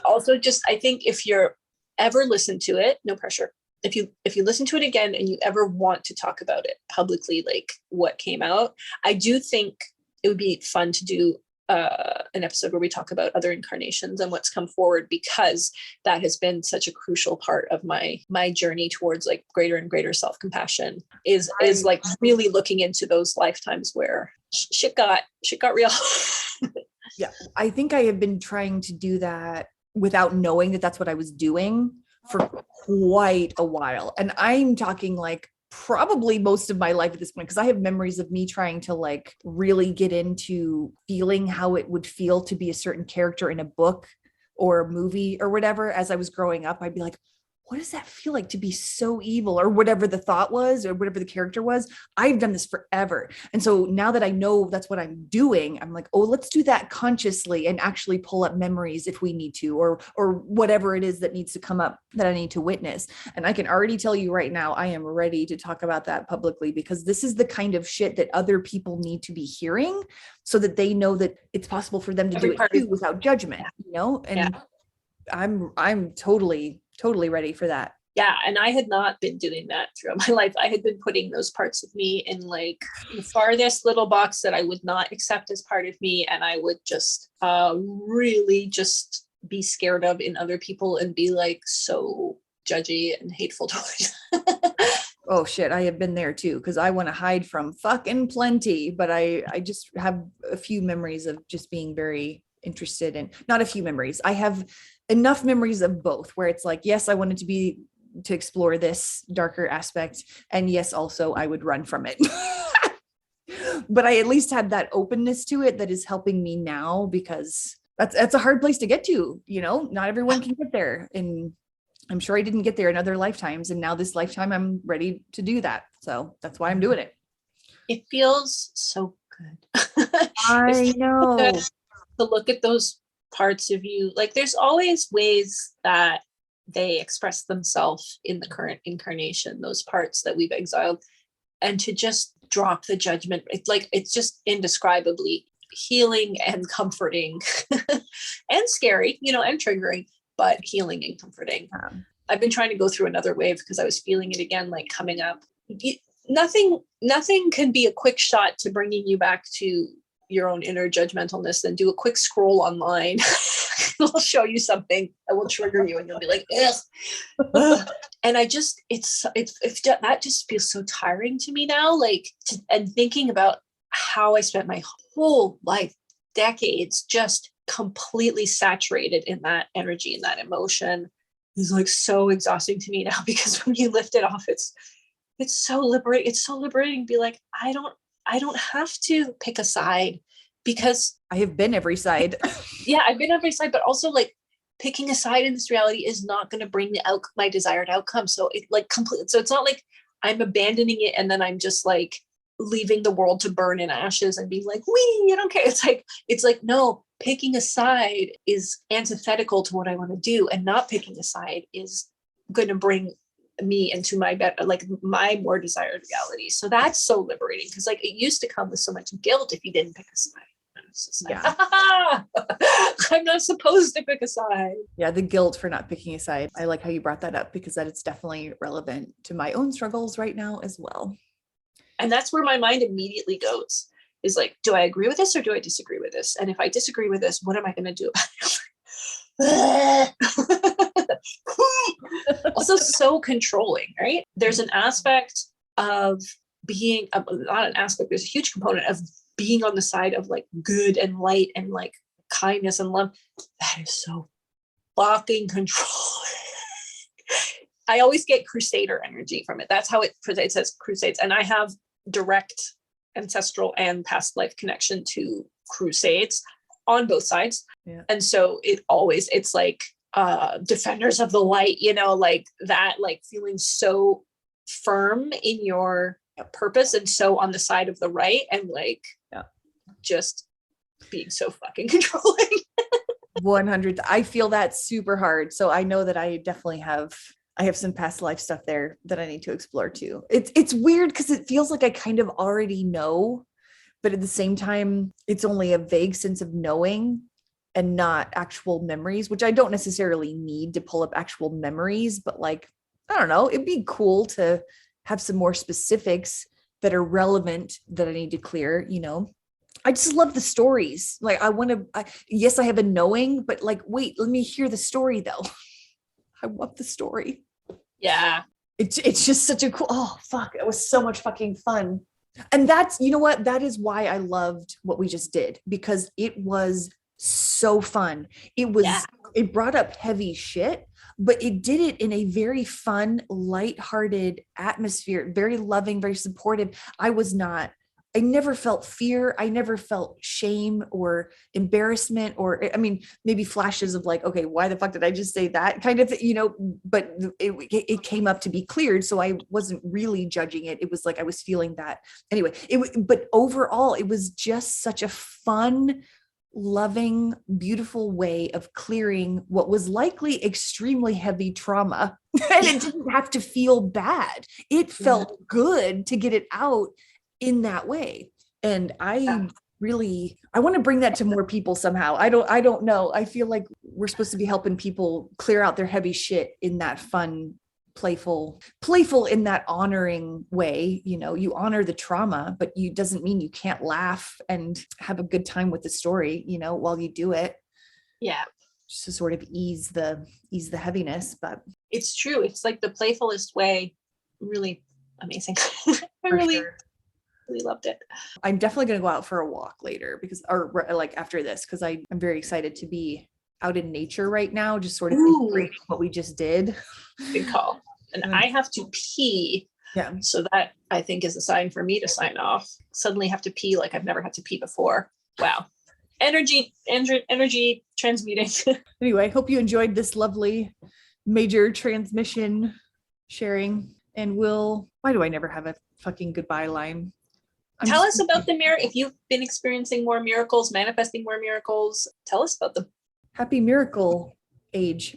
also just, I think if you're ever listen to it, no pressure. If you listen to it again and you ever want to talk about it publicly, like what came out, I do think it would be fun to do an episode where we talk about other incarnations and what's come forward, because that has been such a crucial part of my journey towards like greater and greater self-compassion is like really looking into those lifetimes where shit got real. Yeah, I think I have been trying to do that without knowing that that's what I was doing for quite a while. And I'm talking like probably most of my life at this point, because I have memories of me trying to like really get into feeling how it would feel to be a certain character in a book or a movie or whatever. As I was growing up, I'd be like, what does that feel like to be so evil, or whatever the thought was, or whatever the character was? I've done this forever. And so now that I know that's what I'm doing, I'm like, oh, let's do that consciously and actually pull up memories if we need to, or whatever it is that needs to come up that I need to witness. And I can already tell you right now, I am ready to talk about that publicly, because this is the kind of shit that other people need to be hearing so that they know that it's possible for them to do it too without judgment, you know? And I'm totally ready for that. Yeah. And I had not been doing that throughout my life. I had been putting those parts of me in like the farthest little box that I would not accept as part of me. And I would just really just be scared of in other people and be like so judgy and hateful towards. Oh shit, I have been there too, because I want to hide from fucking plenty, but I just have a few memories of just being very interested in, not a few memories. I have enough memories of both, where it's like, yes, I wanted to explore this darker aspect, and yes, also I would run from it. But I at least had that openness to it that is helping me now, because that's a hard place to get to, you know, not everyone can get there. And I'm sure I didn't get there in other lifetimes. And now this lifetime, I'm ready to do that. So that's why I'm doing it. It feels so good. I know. Good to look at those parts of you. Like there's always ways that they express themselves in the current incarnation, those parts that we've exiled, and to just drop the judgment. It's just indescribably healing and comforting and scary, you know, and triggering, but healing and comforting. I've been trying to go through another wave because I was feeling it again, like coming up. Nothing can be a quick shot to bringing you back to your own inner judgmentalness. Then do a quick scroll online. It'll show you something that will trigger you, and you'll be like, ugh. And I just, it's that just feels so tiring to me now. Like, and thinking about how I spent my whole life, decades, just completely saturated in that energy and that emotion is like so exhausting to me now, because when you lift it off, it's so liberating. It's so liberating to be like, I don't have to pick a side, because I have been every side. Yeah, I've been every side, but also like picking a side in this reality is not going to bring my desired outcome. So it like completely, so it's not like I'm abandoning it and then I'm just like leaving the world to burn in ashes and being like, I don't care. It's like, no, picking a side is antithetical to what I want to do, and not picking a side is going to bring me into my my more desired reality. So that's so liberating, because like it used to come with so much guilt if you didn't pick a side. Yeah. I'm not supposed to pick a side. Yeah, the guilt for not picking a side. I like how you brought that up, because that is definitely relevant to my own struggles right now as well. And that's where my mind immediately goes, is like, do I agree with this or do I disagree with this? And if I disagree with this, what am I going to do about it? Also so controlling, right? There's an aspect of being, not an aspect, there's a huge component of being on the side of like good and light and like kindness and love. That is so fucking controlling. I always get crusader energy from it. That's how it says crusades. And I have direct ancestral and past life connection to crusades on both sides. Yeah. And so it's like defenders of the light, you know, like that, like feeling so firm in your purpose and so on the side of the right, and like just being so fucking controlling. 100. I feel that super hard. So I know that I definitely have some past life stuff there that I need to explore too. It's weird because it feels like I kind of already know, but at the same time, it's only a vague sense of knowing and not actual memories, which I don't necessarily need to pull up actual memories, but like, I don't know, it'd be cool to have some more specifics that are relevant that I need to clear, you know. I just love the stories. Like I want to, yes, I have a knowing, but like, wait, let me hear the story though. I love the story. Yeah. It's just such a cool, oh fuck, it was so much fucking fun. And that's, you know what, that is why I loved what we just did, because it was so fun. It was, Yeah. it brought up heavy shit, but it did it in a very fun, lighthearted atmosphere, very loving, very supportive. I never felt fear. I never felt shame or embarrassment, or, I mean, maybe flashes of like, okay, why the fuck did I just say that kind of, but it came up to be cleared. So I wasn't really judging it. It was like, I was feeling that anyway, but overall, it was just such a fun, loving, beautiful way of clearing what was likely extremely heavy trauma. And it didn't have to feel bad. It felt good to get it out in that way. And I want to bring that to more people somehow. I don't know. I feel like we're supposed to be helping people clear out their heavy shit in that fun, playful in that honoring way. You honor the trauma, but you doesn't mean you can't laugh and have a good time with the story, while you do it. Yeah. Just to sort of ease the heaviness. But it's true. It's like the playfulest way. Really amazing. I really loved it. I'm definitely going to go out for a walk later or like after this, because I'm very excited to be out in nature right now, just sort of integrating what we just did. Good call. And I have to pee. Yeah. So that I think is a sign for me to sign off. Suddenly have to pee like I've never had to pee before. Wow. Energy transmuting. Anyway, hope you enjoyed this lovely major transmission sharing. And why do I never have a fucking goodbye line? Tell us about the miracle. If you've been experiencing more miracles, manifesting more miracles, tell us about them. Happy miracle age.